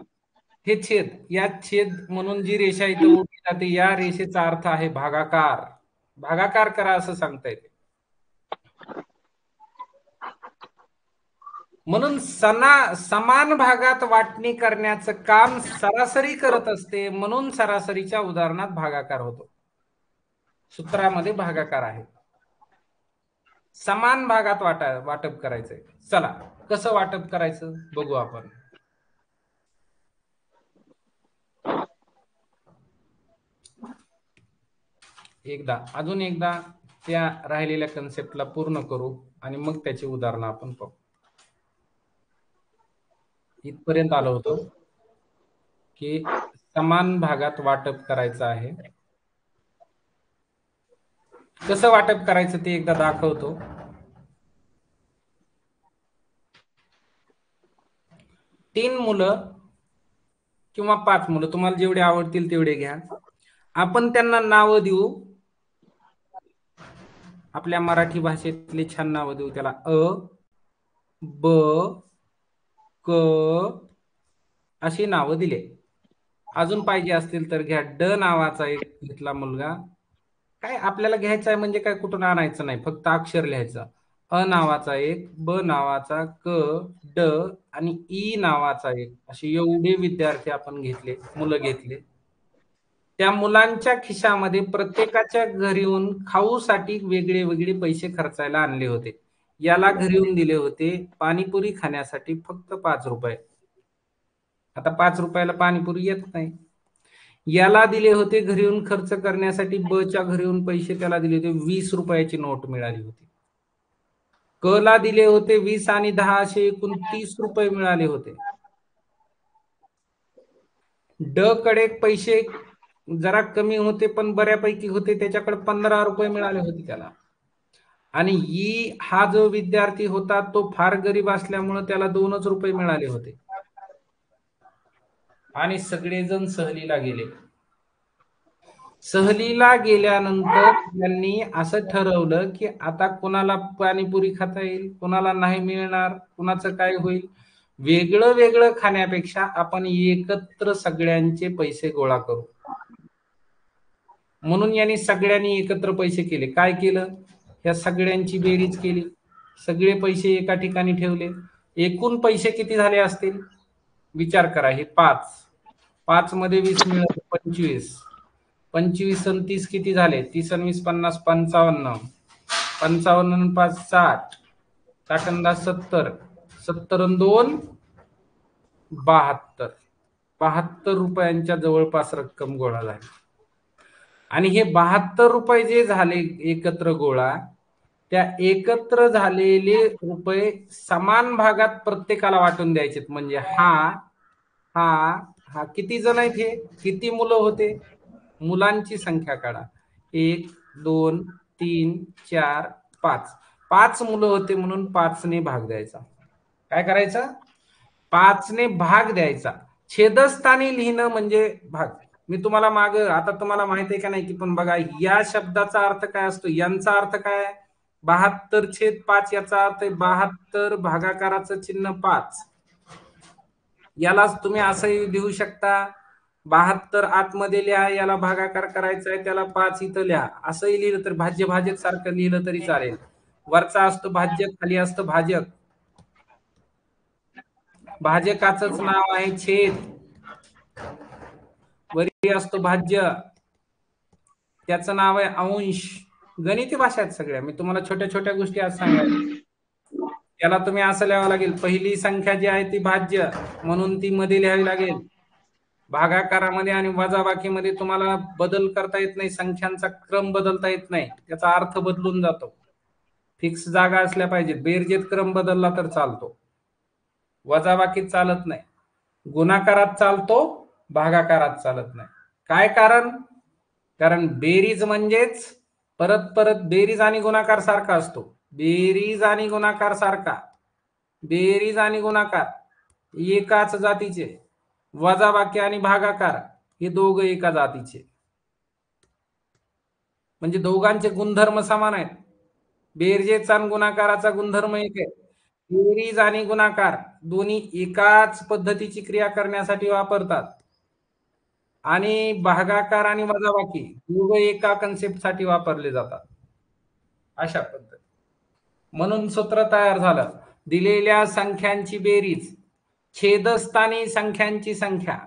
हे छेद. या छेद म्हणून जी रेषा इथं ओढली जाते या रेषेचा अर्थ आहे भागाकार. भागाकार करा असं सांगता येते. म्हणून समान भागात वाटणी करण्याचं काम सरासरी करत असते, म्हणून सरासरीच्या उदाहरणात भागाकार होतो. सूत्रामध्ये भागाकार आहे. समान भागात वाटप करायचंय. चला कसं वाटप करायचं बघू आपण. अजून एकदा त्या राहिलेल्या कन्सेप्टला पूर्ण करू आणि मग त्याची उदाहरणं आपण पाहू. इथपर्यंत आलो होतो की समान भागात वाटप करायचं आहे. कसं वाटप करायचं ते एकदा दाखवतो. 3 मुलं किंवा 5 मुलं, तुम्हाला जेवढे आवडतील तेवढे घ्या. आपण त्यांना नावं देऊ, आपल्या मराठी भाषेतले छान नावं देऊ त्याला. अ, ब, क अशी नावं दिले. अजून पाहिजे असतील तर घ्या. ड नावाचा एक घेतला मुलगा. काय आपल्याला घ्यायचं आहे म्हणजे काय कुठून आणायचं नाही, फक्त अक्षर लिहायचं. अ नावाचा एक, ब नावाचा, क, ड आणि ई नावाचा एक, असे एवढे विद्यार्थी आपण घेतले, मुलं घेतले. त्या मुलांच्या खिशामध्ये प्रत्येकाच्या घरी येऊन खाऊसाठी वेगळे वेगळे पैसे खर्चायला आणले होते. याला घरी येऊन दिले होते पाणीपुरी खाण्यासाठी फक्त 5 रुपये. आता 5 रुपयाला पाणीपुरी येत नाही. याला दिले होते घरी येऊन खर्च करण्यासाठी, ब च्या घरी येऊन पैसे त्याला दिले होते 20 रुपयाची नोट मिळाली होती. क ला दिले होते 20 आणि 10 असे एकूण 30 रुपये मिळाले होते. ड कडे पैसे जरा कमी होते पण बऱ्यापैकी होते, त्याच्याकडे 15 रुपये मिळाले होते त्याला. आणि ई हा जो विद्यार्थी होता तो फार गरीब असल्यामुळे त्याला 2च रुपये मिळाले होते. आणि सगळेजण सहलीला गेले. सहलीला गेल्यानंतर त्यांनी असं ठरवलं की आता कोणाला पाणीपुरी खाता येईल, कोणाला नाही मिळणार, कोणाचं काय होईल. वेगळं वेगळं खाण्यापेक्षा आपण एकत्र सगळ्यांचे पैसे गोळा करू. म्हणून यांनी सगळ्यांनी एकत्र पैसे केले. काय केलं, या सगळ्यांची बेरीज केली, सगळे पैसे एका ठिकाणी ठेवले. एकूण पैसे किती झाले असतील विचार करा. हे 5 मध्ये 20 मिळाले 25, 25 आणि 30 किती झाले, 30 आणि 20 50, 55, 55 आणि 5 60, 60 आणि 10 70, 70 आणि 2 72, 72 रुपयांच्या जवळपास रक्कम गोळा झाली. आणि हे 72 रुपये जे झाले एकत्र गोळा, त्या एकत्र झालेले रुपये समान भागात प्रत्येकाला वाटून द्यायचे. म्हणजे हा किती जण आहेत, हे किती मुलं होते, मुलांची संख्या काढा. 1 2 3 4 5, 5 मुलं होते म्हणून 5 ने भाग द्यायचा. काय करायचं, 5 ने भाग द्यायचा. छेदस्थानी लिहिणं म्हणजे भाग. मी तुम्हाला माग आता तुम्हाला माहित आहे का नाही की, पण बघा या शब्दाचा अर्थ काय असतो, यांचा अर्थ काय, 72/5 याचा अर्थ आहे 72 भागाकाराचं चिन्ह 5. यालाच तुम्ही असंही लिहू शकता, 72 आतमध्ये लिहा, याला भागाकार करायचा आहे त्याला 5 इथं लिहा. असंही लिहिलं तर भाज्य भाजक सारखं लिहिलं तरी चालेल. वरचा असतो भाज्य, खाली असतं भाजक. भाजकाचंच नाव आहे छेद, वरी असतो भाज्य, त्याचं नाव आहे अंश. गणिती भाषा आहेत सगळ्या. मी तुम्हाला छोट्या छोट्या गोष्टी आज सांगायला. त्याला तुम्ही असं लिहावं लागेल, पहिली संख्या जी आहे ती भाज्य म्हणून ती मध्ये लिहावी लागेल. भागाकारामध्ये आणि वजाबाकीमध्ये तुम्हाला बदल करता येत नाही, संख्यांचा क्रम बदलता येत नाही, त्याचा अर्थ बदलून जातो. फिक्स जागा असल्या पाहिजेत. बेरजेत क्रम बदलला तर चालतो, वजाबाकीत चालत नाही. गुणाकारात चालतो, भागाकारात चालत नाही. काय कारण, कारण बेरीज म्हणजेच परत परत बेरीज आणि गुणाकार सारखा असतो. बेरीज आणि गुणाकार सारखा, बेरीज आणि गुणाकार एकाच जातीचे, वजाबाकी आणि भागाकार हे दोघं एका जातीचे, म्हणजे दोघांचे गुणधर्म समान आहेत. बेरजेचा आणि गुणाकाराचा गुणधर्म एक आहे. बेरीज आणि गुणाकार दोन्ही एकाच पद्धतीची क्रिया करण्यासाठी वापरतात, आणि भागाकार आणि वजाबाकी दोघं एका कन्सेप्ट साठी वापरले जातात. अशा पद्धती. म्हणून सूत्र तयार झालं, दिलेल्या संख्यांची बेरीज, छेदस्थानी संख्यांची संख्या.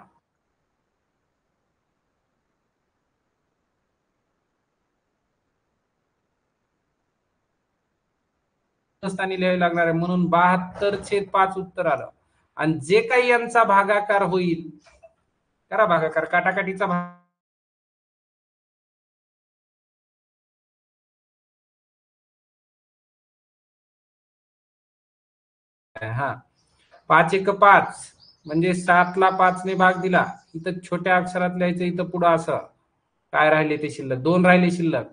छेदस्थानी लिहावी लागणार आहे, म्हणून 72/5 उत्तर आलं. आणि जे काही यांचा भागाकार होईल, करा भागाकार, काटाकाटीचा भाग. हा 5 × 5 म्हणजे 7 ला 5 ने भाग दिला. इथं छोट्या अक्षरात लिहायचं, इथं पुढं असं काय राहिले ते शिल्लक, 2 राहिले शिल्लक.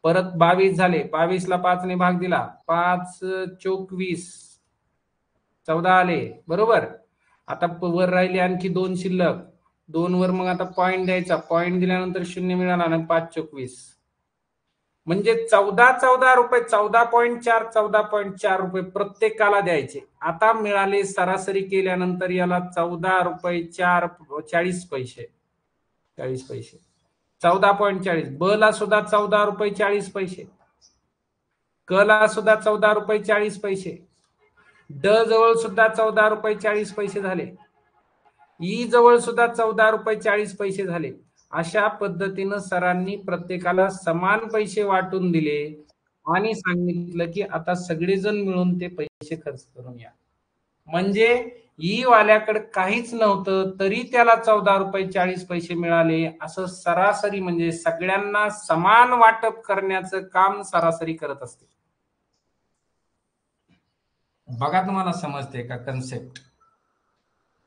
परत 22 झाले, 22 ला 5 ने भाग दिला, 5 चोक 20, 14 आले बरोबर. आता वर राहिले आणखी 2 शिल्लक, 2 वर मग आता पॉइंट द्यायचा, पॉइंट दिल्यानंतर 0 मिळाला आणि 5 चोक 20, म्हणजे 14 रुपये, 14.4, 14.4 रुपये प्रत्येकाला द्यायचे. आता मिळाले सरासरी केल्यानंतर याला 14 रुपये 40 पैसे, 40 पैसे, 14.40. ब ला सुद्धा 14 रुपये 40 पैसे, क ला सुद्धा 14 रुपये 40 पैसे, ड जवळ सुद्धा 14 रुपये 40 पैसे झाले, ई जवळ सुद्धा 14 रुपये 40 पैसे झाले. अशा पद्धतीनं सरांनी प्रत्येकाला समान पैसे वाटून दिले आणि सांगितलं की आता सगळेजण मिळून ते पैसे खर्च करून या. म्हणजे ई वाल्याकडे काहीच नव्हतं तरी त्याला 14 रुपये 40 पैसे मिळाले, असं सरासरी म्हणजे सगळ्यांना समान वाटप करण्याचं काम सरासरी करत असते. बघा तुम्हाला समजते का कन्सेप्ट?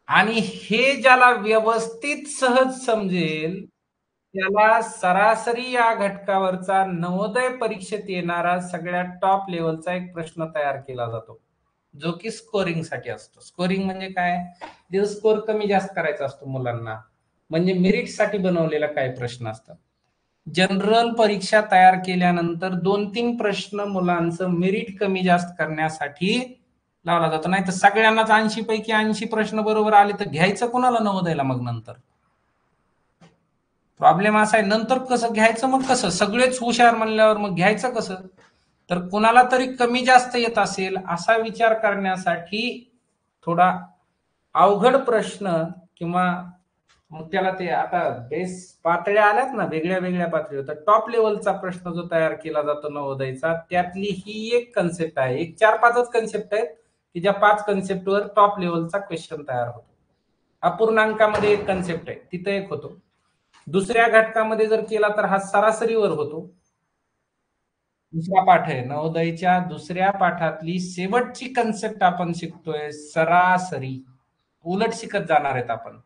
आणि हे ज्याला व्यवस्थित सहज समजेल त्याला सरासरी या घटकावरचा नवोदय परीक्षेत येणारा सगळ्यात टॉप लेवलचा एक प्रश्न तयार केला जातो, जो की स्कोरिंग साठी असतो. स्कोरिंग म्हणजे काय? जो स्कोर कमी जास्त करायचा असतो मुलांना, म्हणजे मेरिट साठी बनवलेला काय प्रश्न असतात. जनरल परीक्षा तयार केल्यानंतर 2-3 प्रश्न मुलांचं मेरिट कमी जास्त करण्यासाठी लावला जातो. नाही तर सगळ्यांनाच 80 पैकी 80 प्रश्न बरोबर आले तर घ्यायचं कोणाला नवोदयला मग नंतर? प्रॉब्लेम असा आहे, नंतर कसं घ्यायचं? मग कसं? सगळेच हुशार म्हणल्यावर मग घ्यायचं कसं? तर कुणाला तरी कमी जास्त येत असेल असा विचार करण्यासाठी थोडा अवघड प्रश्न किंवा मग त्याला ते आता बेस पातळ्या आल्यात ना, वेगळ्या वेगळ्या पातळीवर, तर टॉप लेवलचा प्रश्न जो तयार केला जातो नवोदयचा, त्यातली ही एक कन्सेप्ट आहे. एक 4-5च कन्सेप्ट आहेत की ज्या 5 कन्सेप्टवर टॉप लेवलचा क्वेश्चन तयार होतो. अपूर्णांकामध्ये एक कन्सेप्ट आहे, तिथे एक होतो. दुसऱ्या घटकामध्ये जर केला तर हा सरासरीवर होतो. दुसरा पाठ आहे नवोदयच्या दुसऱ्या पाठातली शेवटची कन्सेप्ट आपण शिकतोय सरासरी. उलट शिकत जाणार आहेत आपण.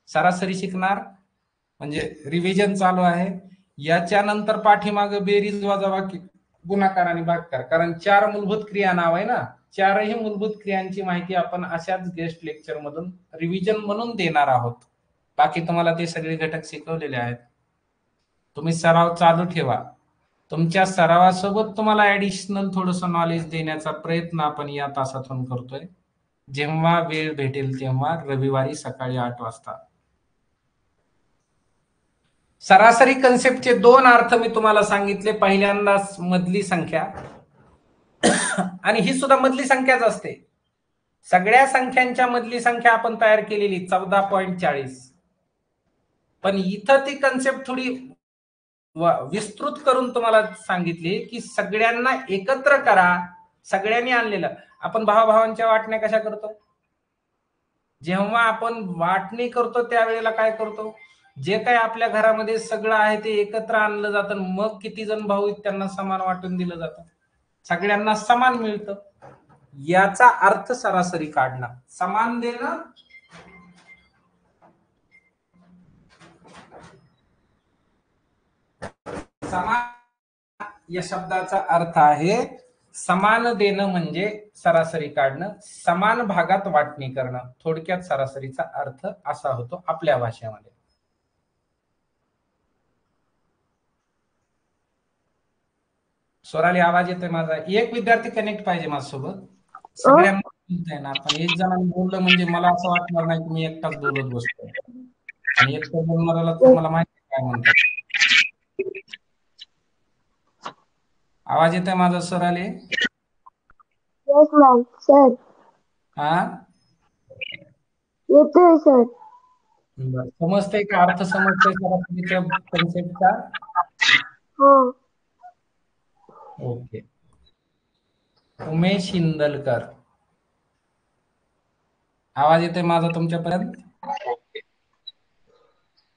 सरासरी शिकणार म्हणजे रिव्हिजन चालू आहे. याच्या नंतर पाठीमागे बेरीज वजाबाकी गुणाकार आणि भागाकार, कारण 4 मूलभूत क्रिया नाव आहे ना, 4ही मूलभूत क्रियांची माहिती आपण अशाच गेस्ट लेक्चर मधून रिव्हिजन म्हणून देणार आहोत. बाकी तुम्हाला ते सगळे घटक शिकवलेले आहेत. तुम्ही सराव चालू ठेवा. तुमच्या सरावासोबत तुम्हाला ऍडिशनल थोडस नॉलेज देण्याचा प्रयत्न आपण या तासातून करतोय. जेव्हा वेळ भेटेल तेव्हा रविवारी सकाळी 8 वाजता. सरासरी कन्सेप्टचे 2 अर्थ मी तुम्हाला सांगितले. पहिल्यांदा मधली संख्या, आणि ही सुद्धा मधली संख्याच असते. सगळ्या संख्यांच्या मधली संख्या आपण तयार केलेली 14.40. पण इथं ती कन्सेप्ट थोडी विस्तृत करून तुम्हाला सांगितली की सगळ्यांना एकत्र करा. सगळ्यांनी आणलेलं. आपण भावाभावांच्या वाटण्या कशा करतो? जेव्हा आपण वाटणी करतो त्यावेळेला काय करतो? जे काही आपल्या घरामध्ये सगळं आहे ते एकत्र आणलं जातं, मग किती जण भाऊ आहेत त्यांना समान वाटून दिलं जातं, सगळ्यांना समान मिळतं. याचा अर्थ सरासरी काढणं, समान देणं. समान या शब्दाचा अर्थ आहे समान देणं म्हणजे सरासरी काढणं, समान भागात वाटणी करणं. थोडक्यात सरासरीचा अर्थ असा होतो आपल्या भाषेमध्ये. स्वराली आवाज येतोय माझा? एक विद्यार्थी कनेक्ट पाहिजे माझ्यासोबत. सगळ्यांना बोलतोय ना आपण, एक जणांनी बोललं म्हणजे मला असं वाटणार नाही की मी एकटाच बोलत बसतोय, आणि एकटं बोलणाऱ्याला तुम्हाला माहिती काय म्हणतात. आवाज येतोय माझा स्वराली?
Yes ma'am sir.
हा
येतोय सर.
समजतंय का? अर्थ समजतोय सरासरीच्या कन्सेप्टचा?
हो.
ओके. उमेश इंदलकर, आवाज येतोय माझा तुमच्यापर्यंत?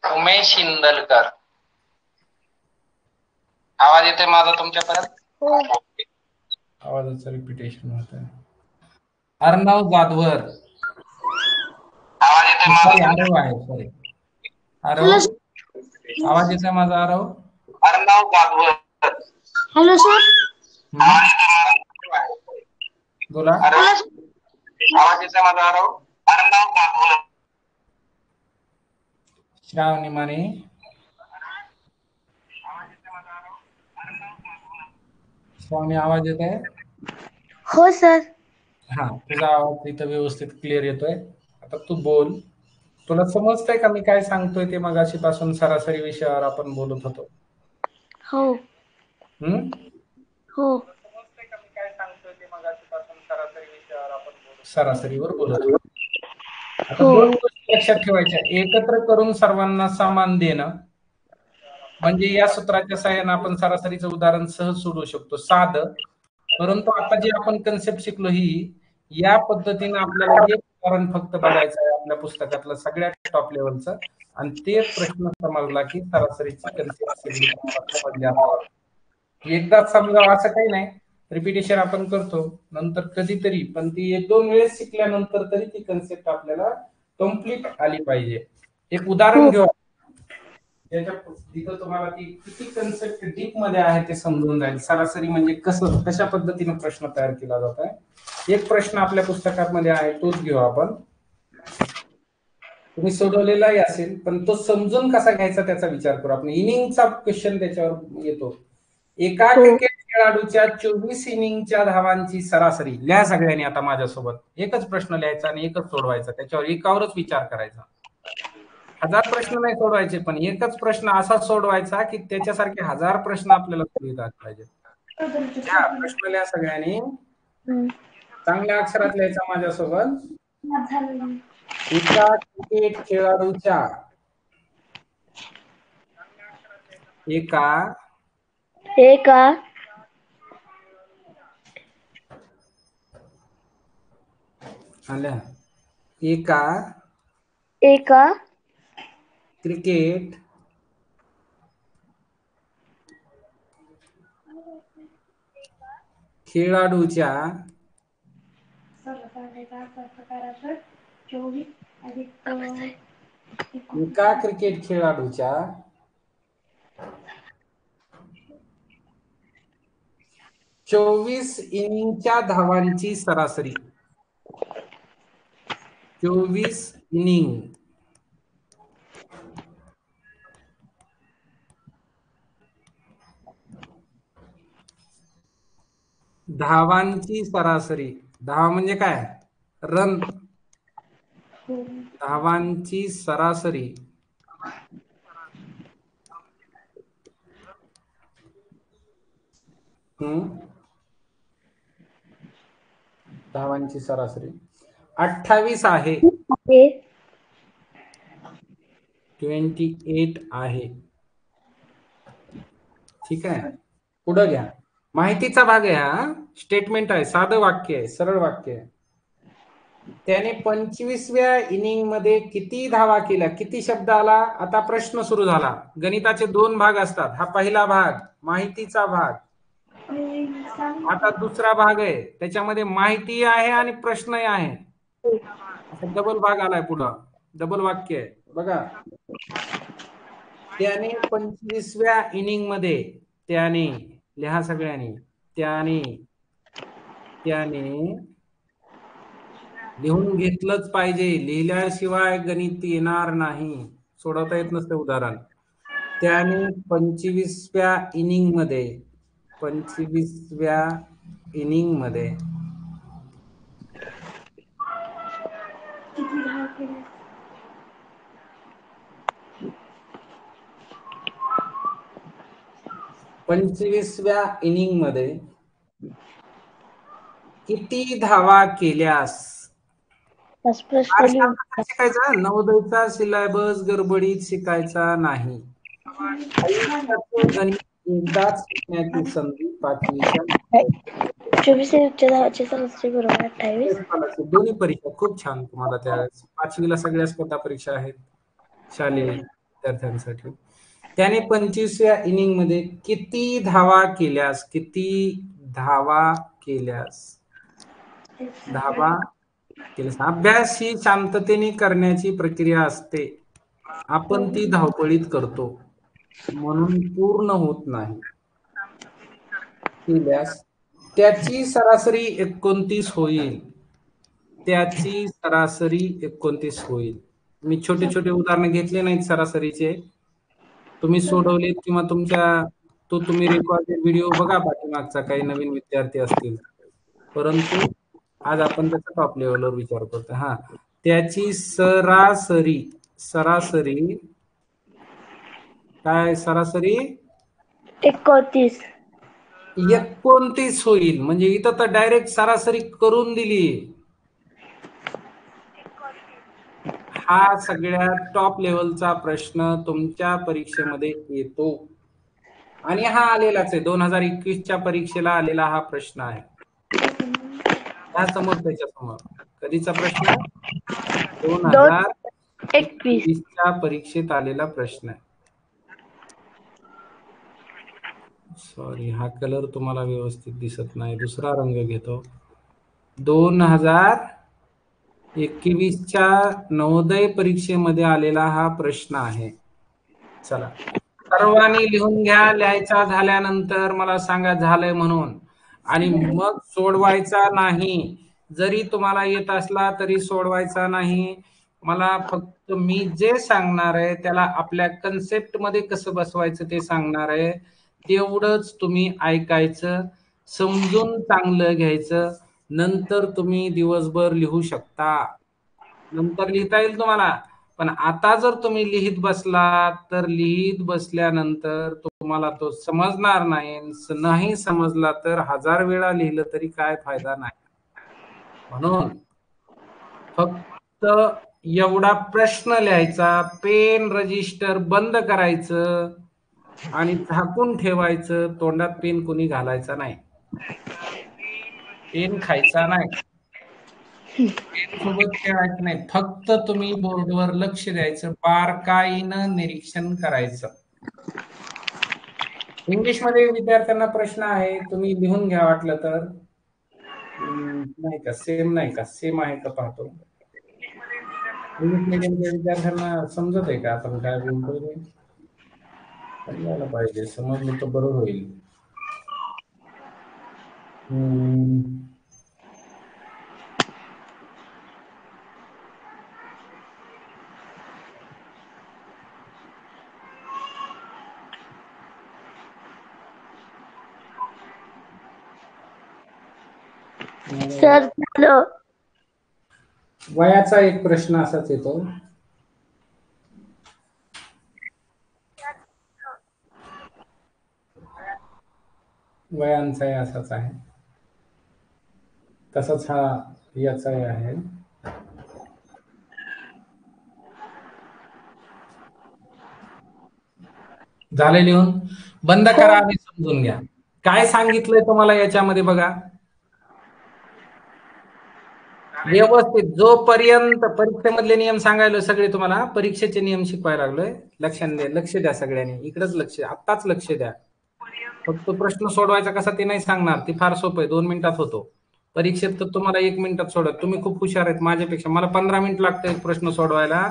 उमेश इंदलकर, आवाज येतोय माझा तुमच्यापर्यंत?
हो.
आवाजाचं रिपिटेशन होत आहे. अर्णव जाधवर, आवाज येतोय माझा? आरव आहे, सॉरी आरव, आवाज येतोय माझा? आरव, अर्णव जाधवर.
Hello sir.
बोला. आवाज येतोय माझा? आरव, अर्णव जाधवर. श्रावणी माने, श्रावणी आवाज येत आहे?
हो सर.
हा, तुझा आवाज इथं व्यवस्थित क्लिअर येतोय. आता तू बोल. तुला समजतंय का मी काय सांगतोय ते? मगाशी पासून सरासरी विषयावर आपण बोलत होतो.
हो. हो.
सरासरीवर बोलत होतो. आता 2 गोष्टी लक्षात ठेवायच्या. एकत्र करून सर्वांना समान देणं, म्हणजे या सूत्राच्या सहाय्याने आपण सरासरीचं उदाहरण सहज सोडवू शकतो, साधं. परंतु आता जे आपण कन्सेप्ट शिकलो ही या पद्धतीने आपल्याला एक उदाहरण फक्त बघायचं आहे आपल्या पुस्तकातलं सगळ्यात टॉप लेवलचं, आणि ते प्रश्न समजला की सरासरीची कन्सेप्ट सगळी समजली. एकदाच समजा असं काही नाही, रिपिटेशन आपण करतो नंतर कधीतरी, पण ती 1-2 वेळेस शिकल्यानंतर तरी ती कन्सेप्ट आपल्याला कम्प्लीट आली पाहिजे. एक उदाहरण घेऊ त्याच्या तिथं तुम्हाला ती किती कन्सेप्ट डीप मध्ये आहे ते समजून जाईल. सरासरी म्हणजे कसं, कशा पद्धतीने प्रश्न तयार केला जात आहे. एक प्रश्न आपल्या पुस्तकामध्ये आहे तोच घेऊ आपण. तुम्ही सोडवलेलाही असेल, पण तो समजून कसा घ्यायचा त्याचा विचार करू आपण. इनिंगचा क्वेश्चन त्याच्यावर येतो. एका क्रिकेट खेळाडूच्या 24 इनिंगच्या धावांची सरासरी लिहा सगळ्यांनी आता माझ्यासोबत. एकच प्रश्न लिहायचा आणि एकच सोडवायचा, त्याच्यावर एकावरच विचार करायचा. 1000 प्रश्न नाही सोडवायचे, पण एकच प्रश्न असा सोडवायचा की त्याच्यासारखे 1000 प्रश्न आपल्याला सोडविता पाहिजे. प्रश्न लिहा सगळ्यांनी, चांगल्या अक्षरात लिहायचा माझ्यासोबत. एका क्रिकेट खेळाडूच्या एका क्रिकेट खेळाडूच्या एका क्रिकेट खेळाडूच्या 24 इनिंगच्या धावांची सरासरी. 24 इनिंग धावांची सरासरी. धावा म्हणजे काय? रन. धावांची सरासरी धावांची सरासरी 28 आहे. 28 आहे. ठीक आहे, पुढे घ्या. माहितीचा भाग आहे हा. स्टेटमेंट आहे, साधं वाक्य आहे, सरळ वाक्य आहे. त्याने 25व्या इनिंग मध्ये किती धावा केल्या? किती शब्द आला? आता प्रश्न सुरू झाला. गणिताचे 2 भाग असतात. हा पहिला भाग माहितीचा भाग. आता दुसरा भाग आहे, त्याच्यामध्ये माहिती आहे आणि प्रश्नही आहे. डबल भाग आलाय पुढं, डबल वाक्य आहे बघा. त्याने 25व्या इनिंग मध्ये, त्याने लिहा सगळ्यांनी, त्याने लिहून घेतलंच पाहिजे, लिहिल्याशिवाय गणित येणार नाही, सोडवता येत नसते उदाहरण. त्याने 25व्या इनिंग मध्ये 25व्या इनिंग मध्ये किती धावा केल्यास? शिकायचा नवोदयचा सिलेबस गडबडीत शिकायचा नाही. गणित एकदाच शिकण्याची संधी 5वीच्या
24 सरासरी बरोबर 28.
दोन्ही परीक्षा खूप छान तुम्हाला त्यावेळेस. 5वीला सगळ्या स्पर्धा परीक्षा आहेत शालेय विद्यार्थ्यांसाठी. त्याने 25व्या इनिंग मध्ये किती धावा केल्यास? किती धावा केल्यास? अभ्यास ही शांततेने करण्याची प्रक्रिया असते. आपण ती धावपळीत करतो म्हणून पूर्ण होत नाही. केल्यास त्याची सरासरी 29 होईल. त्याची सरासरी 29 होईल. मी छोटे छोटे उदाहरण घेतले नाहीत सरासरीचे, तुम्ही सोडवलेत किंवा तुम्ही रेकॉर्डेड व्हिडिओ बघा पाठीमागचा, काही नवीन विद्यार्थी असतील. परंतु आज आपण त्याचा टॉप लेवलवर विचार करतो. हा, त्याची सरासरी काय? सरासरी 29 होईल. म्हणजे इथं तर डायरेक्ट सरासरी करून दिली. हा सगळ्यात टॉप लेवलचा प्रश्न तुमच्या परीक्षेमध्ये येतो आणि हा आलेलाच आहे. 2021च्या परीक्षेला आलेला हा प्रश्न आहे. ह्या समोर त्याच्या समोर कधीचा प्रश्न 2021च्या परीक्षेत आलेला प्रश्न आहे. सॉरी, हा कलर तुम्हाला व्यवस्थित दिसत नाही, दुसरा रंग घेतो. 2021च्या नवोदय परीक्षेमध्ये आलेला हा प्रश्न आहे. चला, सर्वांनी लिहून घ्या. लिहायचा झाल्यानंतर मला सांगा झालंय म्हणून, आणि मग सोडवायचा नाही. जरी तुम्हाला येत असला तरी सोडवायचा नाही. मला फक्त मी जे सांगणार आहे त्याला आपल्या कन्सेप्ट मध्ये कसं बसवायचं ते सांगणार आहे. तेवढंच तुम्ही ऐकायचं, समजून चांगलं घ्यायचं. नंतर तुम्ही दिवसभर लिहू शकता, नंतर लिहिता येईल तुम्हाला. पण आता जर तुम्ही लिहित बसला तर लिहित बसल्यानंतर तुम्हाला तो समजणार नाही. नाही समजला तर 1000 वेळा लिहिलं तरी काय फायदा नाही. म्हणून फक्त एवढा प्रश्न लिहायचा, पेन रजिस्टर बंद करायचं आणि झाकून ठेवायचं. तोंडात पेन कोणी घालायचा नाही, पेन खायचा नाही, पेन सोबत खेळायचं नाही. फक्त तुम्ही बोर्डवर लक्ष द्यायचं, बारकाईनं निरीक्षण करायचं. इंग्लिशमध्ये विद्यार्थ्यांना प्रश्न आहे, तुम्ही लिहून घ्या वाटलं तर. नाही का सेम, नाही का सेम आहे का पाहतो. इंग्लिश मीडियमच्या विद्यार्थ्यांना समजत आहे का आपण काय बोलतोय? समजायला पाहिजे, समजलं तर बरं होईल.
सर,
वयाचा एक प्रश्न असाच येतो. वयांचाही असाच आहे, तसंच हा याचाही आहे. झाले लिहून? बंद करा आणि समजून घ्या काय सांगितलंय तुम्हाला याच्यामध्ये. बघा व्यवस्थित, जोपर्यंत परीक्षेमधले नियम सांगायला सगळे तुम्हाला परीक्षेचे नियम शिकवायला लागलोय. लक्ष द्या सगळ्यांनी, इकडेच लक्ष, आत्ताच लक्ष द्या. फक्त प्रश्न सोडवायचा कसा ते नाही सांगणार, ते फार सोपं आहे, 2 मिनिटात होतो. परीक्षेत तर तुम्हाला 1 मिनिटात सोडत. तुम्ही खूप हुशार आहेत माझ्यापेक्षा, मला 15 मिनिट लागतं एक प्रश्न सोडवायला,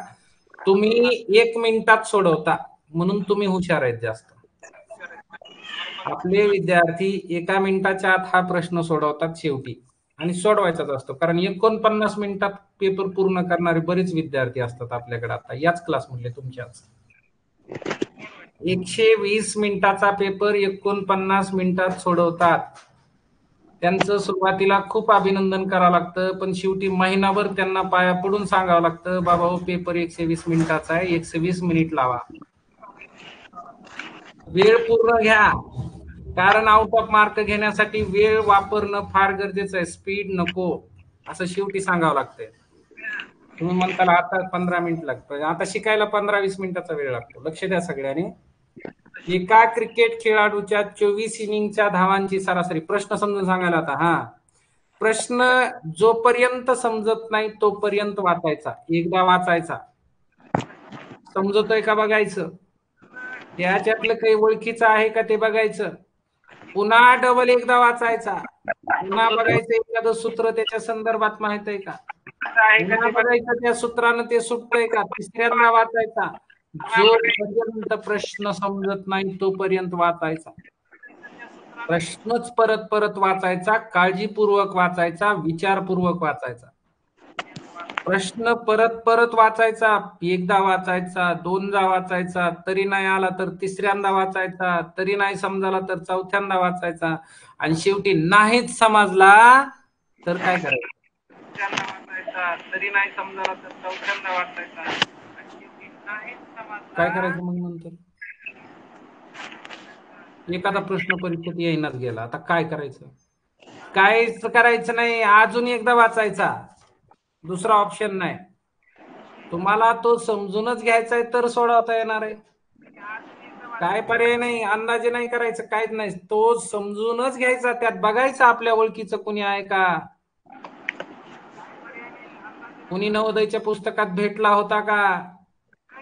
तुम्ही 1 मिनिटात सोडवता, म्हणून तुम्ही हुशार आहेत जास्त. आपले विद्यार्थी 1 मिनिटाच्या आत हा प्रश्न सोडवतात शेवटी, आणि सोडवायचाच असतो, कारण 49 मिनिटात पेपर पूर्ण करणारे बरेच विद्यार्थी असतात आपल्याकडे. आता याच क्लासमधले तुमच्याच 120 मिनिटाचा पेपर 49 मिनिटात सोडवतात. त्यांचं सुरुवातीला खूप अभिनंदन करावं लागतं, पण शेवटी महिनाभर त्यांना पाया पडून सांगावं लागतं, बाबा हो पेपर 120 मिनिटाचा आहे, 120 मिनिट लावा, वेळ पूर्ण घ्या. कारण आउट ऑफ मार्क घेण्यासाठी वेळ वापरणं फार गरजेचं आहे, स्पीड नको, असं शेवटी सांगावं लागतंय. तुम्ही म्हणताल आता 15 मिनिट लागतं, आता शिकायला 15-20 मिनिटाचा वेळ लागतो. लक्ष द्या सगळ्यांनी. एका क्रिकेट खेळाडूच्या 24 इनिंगच्या धावांची सरासरी. प्रश्न समजून सांगायला आता. हा प्रश्न जोपर्यंत समजत नाही तोपर्यंत वाचायचा, एकदा वाचायचा. समजतोय का बघायचं, त्याच्यातलं काही ओळखीचं आहे का ते बघायचं, पुन्हा डबल एकदा वाचायचा, पुन्हा बघायचं एखादं सूत्र त्याच्या संदर्भात माहित आहे का, पुन्हा बघायचं त्या सूत्रानं ते सुटतंय का, तिसऱ्यांदा वाचायचा. जोपर्यंत प्रश्न समजत नाही तोपर्यंत वाचायचा, प्रश्नच परत परत वाचायचा, काळजीपूर्वक वाचायचा, विचारपूर्वक वाचायचा. प्रश्न परत परत वाचायचा, एकदा वाचायचा, 2दा वाचायचा, तरी नाही आला तर तिसऱ्यांदा वाचायचा, तरी नाही समजाला तर 4थ्यांदा वाचायचा, आणि शेवटी नाहीच समजला तर काय करायचं, 3ऱ्यांदा वाचायचा, तरी नाही समजाला तर 4थ्यांदा वाचायचा, काय करायचं मग नंतर. एखादा प्रश्न परीक्षेत येईनाच गेला, आता काय करायचं, काहीच करायचं नाही, अजून एकदा वाचायचा, दुसरा ऑप्शन नाही. तुम्हाला तो समजूनच घ्यायचा आहे तर सोडवता येणार आहे, काय पर्याय नाही, अंदाजे नाही करायचं, काहीच नाही, तो समजूनच घ्यायचा. त्यात बघायचं आपल्या ओळखीचं कुणी आहे का, कोणी नवोदयच्या पुस्तकात भेटला होता का,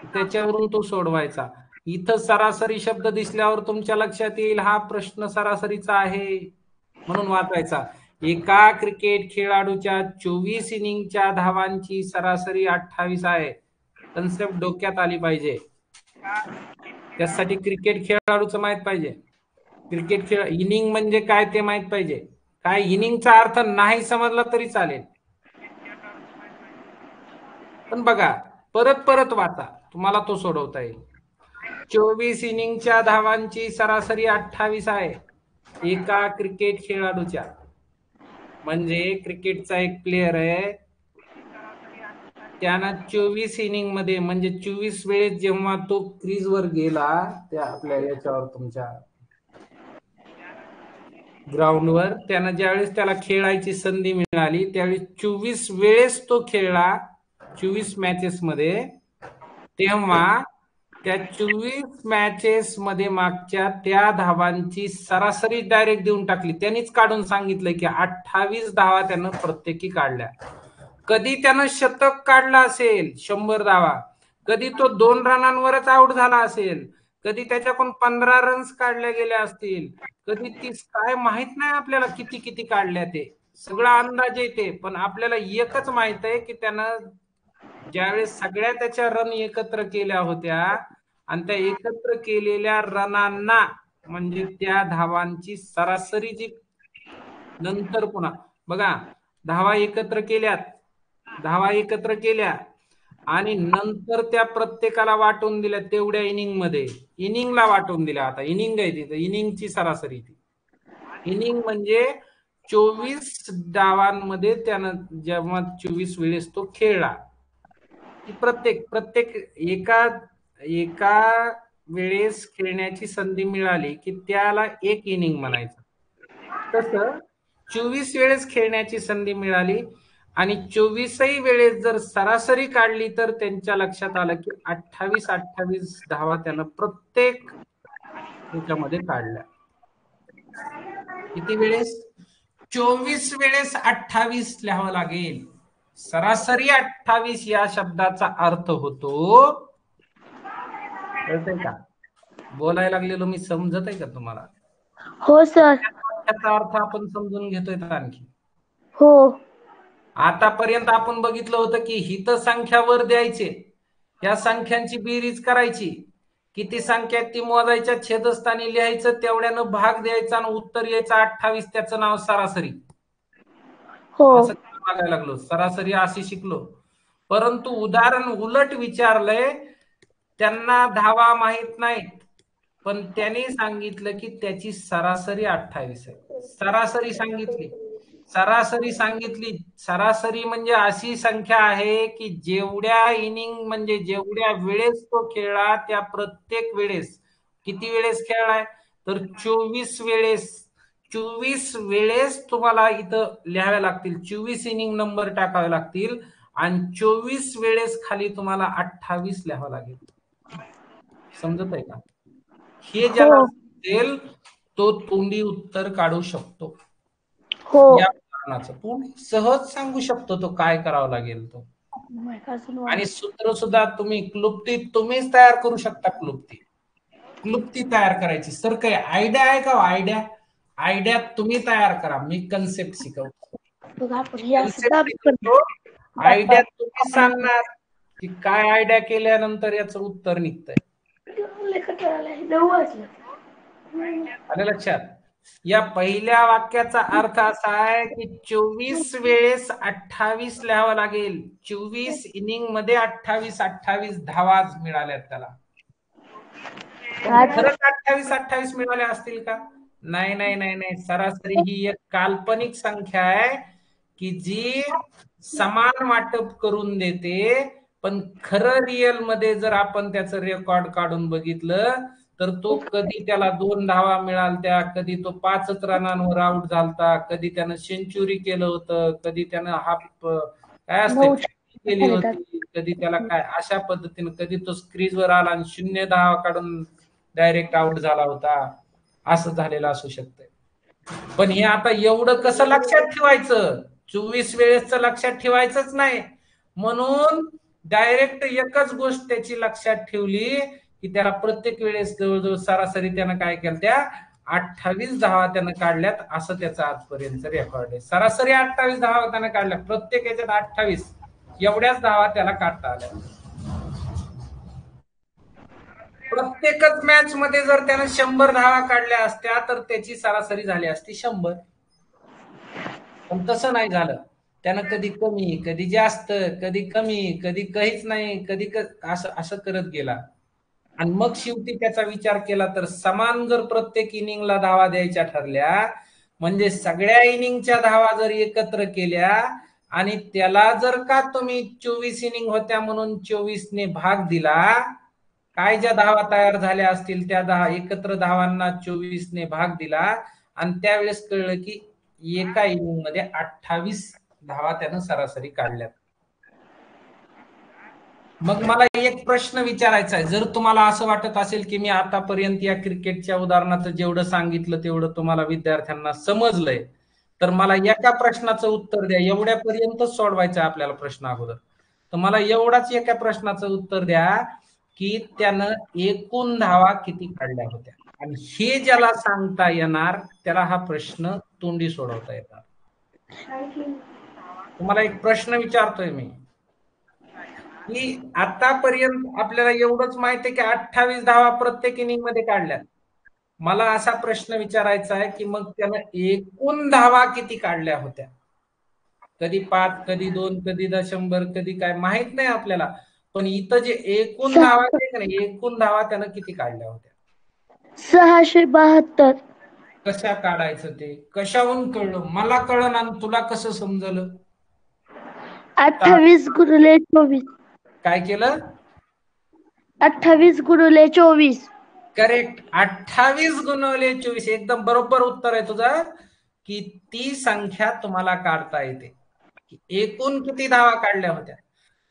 त्याच्यावरून तो सोडवायचा. इथं सरासरी शब्द दिसल्यावर तुमच्या लक्षात येईल हा प्रश्न सरासरीचा आहे म्हणून वाचायचा. एका क्रिकेट खेळाडूच्या 24 इनिंगच्या धावांची सरासरी 28 आहे. कन्सेप्ट डोक्यात आली पाहिजे. त्यासाठी क्रिकेट खेळाडूचं माहित पाहिजे. क्रिकेट खेळ इनिंग म्हणजे काय ते माहित पाहिजे. काय इनिंगचा अर्थ नाही समजला तरी चालेल, पण बघा परत परत वाचा, तुम्हाला तो सोडवता येईल. 24 इनिंगच्या धावांची सरासरी 28 आहे एका क्रिकेट खेळाडूच्या. म्हणजे क्रिकेटचा एक प्लेयर आहे, त्यानं 24 इनिंग मध्ये म्हणजे 24 वेळेस जेव्हा तो क्रीजवर गेला, त्या आपल्या याच्यावर तुमच्या ग्राउंडवर, त्यानं ज्यावेळेस त्याला खेळायची संधी मिळाली त्यावेळेस 24 वेळेस तो खेळला 24 मॅचेस मध्ये, तेव्हा त्या 24 मॅचेस मध्ये मागच्या त्या धावांची सरासरी डायरेक्ट देऊन टाकली. त्यांनीच काढून सांगितलं की 28 धावा त्यानं प्रत्येकी काढल्या. कधी त्यानं शतक काढला असेल 100 धावा, कधी तो 2 रनांवरच आउट झाला असेल, कधी त्याच्याकडून 15 रन्स काढल्या गेल्या असतील, कधी 30, काय माहित नाही आपल्याला किती किती काढल्या, ते सगळा अंदाज येते. पण आपल्याला एकच माहित आहे की त्यानं ज्यावेळेस सगळ्या त्याच्या रन एकत्र केल्या होत्या आणि त्या एकत्र केलेल्या रनांना म्हणजे त्या धावांची सरासरी जी नंतर पुन्हा बघा, धावा एकत्र केल्या आणि नंतर त्या प्रत्येकाला वाटून दिल्या तेवढ्या इनिंग मध्ये, इनिंगला वाटून दिल्या. आता इनिंग आहे तिथं, इनिंगची सरासरी ती. इनिंग म्हणजे 24 डावांमध्ये त्यानं जेव्हा 24 वेळेस तो खेळला, प्रत्येक एका वेळेस खेळण्याची संधी मिळाली की त्याला एक इनिंग म्हणायचं. तसं 24 वेळेस खेळण्याची संधी मिळाली आणि 24ही वेळेस जर सरासरी काढली तर त्यांच्या लक्षात आलं की 28 धावा त्यानं प्रत्येक याच्यामध्ये काढल्या. किती वेळेस? 24 वेळेस 28 लिहावं लागेल. सरासरी 28 या शब्दाचा अर्थ होतो, कळतंय का? बोलायला लागलेलो मी, समजत आहे का तुम्हाला?
हो सर.
त्याचा अर्थ आपण समजून घेतोय आणखी.
हो.
आतापर्यंत आपण बघितलं होतं की हित संख्यावर द्यायचे, या संख्यांची बेरीज करायची, किती संख्या ती मोजायच्या, छेदस्थानी लिहायचं, तेवढ्यानं भाग द्यायचा आणि उत्तर यायचं 28, त्याचं नाव सरासरी. असं बघायला लागलो, सरासरी अशी शिकलो. परंतु उदाहरण उलट विचारलंय, त्यांना धावा माहित नाहीत पण त्यांनी सांगितलं की त्याची सरासरी 28 आहे. सरासरी म्हणजे अशी संख्या आहे की जेवढ्या इनिंग म्हणजे जेवढ्या वेळेस तो खेळला त्या प्रत्येक वेळेस, किती वेळेस खेळलाय तर 24 वेळेस तुम्हाला इथं लिहाव्या लागतील, 24 इनिंग नंबर टाकावे लागतील आणि 24 वेळेस खाली तुम्हाला 28 लिहावं लागेल. समजत आहे का? हे ज्याला समजेल तो तोंडी उत्तर काढू शकतो. या उदाहरणाचं तोंडी सहज सांगू शकतो तो काय करावं लागेल तो. आणि सूत्र सुद्धा तुम्ही क्लुप्ती तुम्हीच तयार करू शकता. क्लुप्ती तयार करायची. सर काही आयडिया आहे का? आयडिया तुम्ही तयार करा, मी कन्सेप्ट शिकवतो. आयडिया तुम्ही सांगणार की काय आयडिया केल्यानंतर याचं उत्तर निघतंय. आलं लक्षात? या पहिल्या वाक्याचा अर्थ असा आहे की 24 वेळेस 28 लिहावं लागेल. 24 इनिंग मध्ये 28 धावा मिळाल्यात त्याला. खरंच 28 मिळाल्या असतील का? नाही. सरासरी ही एक काल्पनिक संख्या आहे की जी समान वाटप करून देते, पण खरं रिअल मध्ये जर आपण त्याचं रेकॉर्ड काढून बघितलं तर तो कधी त्याला 2 धावा मिळाल्या, कधी तो 5 रनांवर आउट झालता, कधी त्यानं सेंचुरी केलं होतं, कधी त्यानं हाफ काय असते केली होती, कधी त्याला काय अशा पद्धतीने, कधी तो क्रीजवर आला आणि 0 धावा काढून डायरेक्ट आउट झाला होता, असं झालेलं असू शकतंय. पण हे आता एवढं कसं लक्षात ठेवायचं? 24 वेळेस लक्षात ठेवायचंच नाही, म्हणून डायरेक्ट एकच गोष्ट त्याची लक्षात ठेवली की त्याला प्रत्येक वेळेस जवळजवळ सरासरी त्यानं काय केलं, त्या 28 धावा त्यानं काढल्यात, असं त्याचा आजपर्यंत रेकॉर्ड आहे. सरासरी 28 धावा त्यानं काढल्या, प्रत्येक याच्यात 28 एवढ्याच धावा त्याला काढता आल्या. प्रत्येकच मॅच मध्ये जर त्यानं 100 धावा काढल्या असत्या तर त्याची सरासरी झाली असती 100. पण तसं नाही झालं. त्यानं कधी कमी, कधी जास्त, कधी कमी, कधी काहीच नाही, कधी असं असं करत गेला. आणि मग शेवटी त्याचा विचार केला तर समान जर प्रत्येक इनिंगला धावा द्यायच्या ठरल्या, म्हणजे सगळ्या इनिंगच्या धावा जर एकत्र केल्या आणि त्याला जर का तुम्ही 24 इनिंग होत्या म्हणून 24 ने भाग दिला, काय ज्या धावा तयार झाल्या असतील त्या एकत्र धावांना 24 ने भाग दिला आणि त्यावेळेस कळलं की एका इनिंग मध्ये 28 धावा त्यानं सरासरी काढल्यात. मग मला एक प्रश्न विचारायचा आहे, जर तुम्हाला असं वाटत असेल की मी आतापर्यंत या क्रिकेटच्या उदाहरणात जेवढं सांगितलं तेवढं तुम्हाला विद्यार्थ्यांना समजलंय, तर मला एका प्रश्नाचं उत्तर द्या. एवढ्यापर्यंतच सोडवायचं आपल्याला प्रश्न अगोदर. तर मला एवढाच एका प्रश्नाचं उत्तर द्या की त्यानं एकूण धावा किती काढल्या होत्या, आणि हे ज्याला सांगता येणार त्याला हा प्रश्न तोंडी सोडवता येणार. तुम्हाला एक प्रश्न विचारतोय मी की आतापर्यंत आपल्याला एवढंच माहिती आहे की 28 धावा प्रत्येक इनिंग मध्ये काढल्यात. मला असा प्रश्न विचारायचा आहे की मग त्यानं एकूण धावा किती काढल्या होत्या? कधी 5, कधी 2, कधी 100, कधी काय माहित नाही आपल्याला, पण इथं जे एकूण धावा आहे, एकूण धावा त्यानं किती काढल्या होत्या?
672.
कशा काढायचं ते कशाहून कळलं? मला कळलं आणि तुला कसं समजलं?
28 गुणिले 24.
काय केलं?
28 गुणिले 24.
करेक्ट. 28 गुणवले 24. एकदम बरोबर उत्तर आहे तुझं, की ती संख्या तुम्हाला काढता येते. एकूण किती धावा काढल्या होत्या?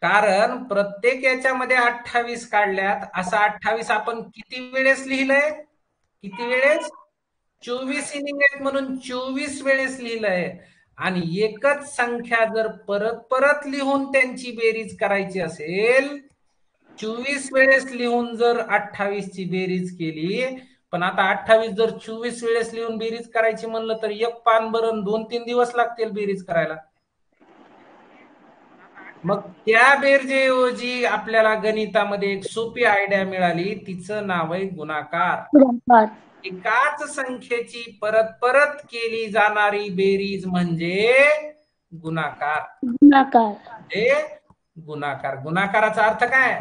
कारण प्रत्येक याच्यामध्ये 28 काढल्यात. असं 28 आपण किती वेळेस लिहिलंय? किती वेळेस? 24 इनिंग आहेत म्हणून 24 वेळेस लिहिलंय. आणि एकच संख्या जर परत परत लिहून त्यांची बेरीज करायची असेल, 24 वेळेस लिहून जर 28 ची बेरीज केली, पण आता 28 जर 24 वेळेस लिहून बेरीज करायची म्हणलं तर एक पान भरून 2-3 दिवस लागतील बेरीज करायला. मग त्या बेरजेऐवजी आपल्याला गणितामध्ये एक सोपी आयडिया मिळाली, तिचं नाव आहे गुणाकार. एकाच संख्येची परत परत केली जाणारी बेरीज म्हणजे गुणाकार. गुणाकार. गुणाकाराचा अर्थ काय?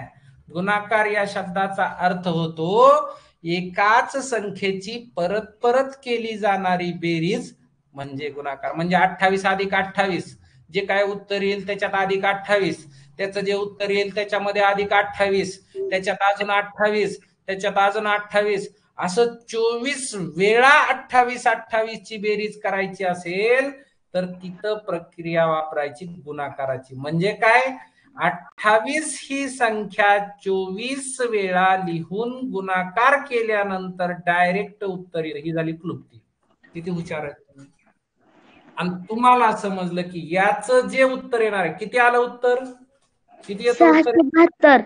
गुणाकार या शब्दाचा अर्थ होतो एकाच संख्येची परत परत केली जाणारी बेरीज म्हणजे गुणाकार. म्हणजे 28 अधिक 28 जे काय उत्तर येईल त्याच्यात अधिक 28, त्याचं जे उत्तर येईल त्याच्यामध्ये अधिक 28, त्याच्यात अजून 28, त्याच्यात अजून 28, असं 24 वेळा 28 ची बेरीज करायची असेल तर तिथं प्रक्रिया वापरायची गुणाकाराची. म्हणजे काय? 28 ही संख्या 24 वेळा लिहून गुणाकार केल्यानंतर डायरेक्ट उत्तर येईल. ही झाली क्लुप्ती. किती हुशार आहे. आणि तुम्हाला समजलं की याचं जे उत्तर येणार आहे, किती आलं उत्तर? किती येतं उत्तर?
672.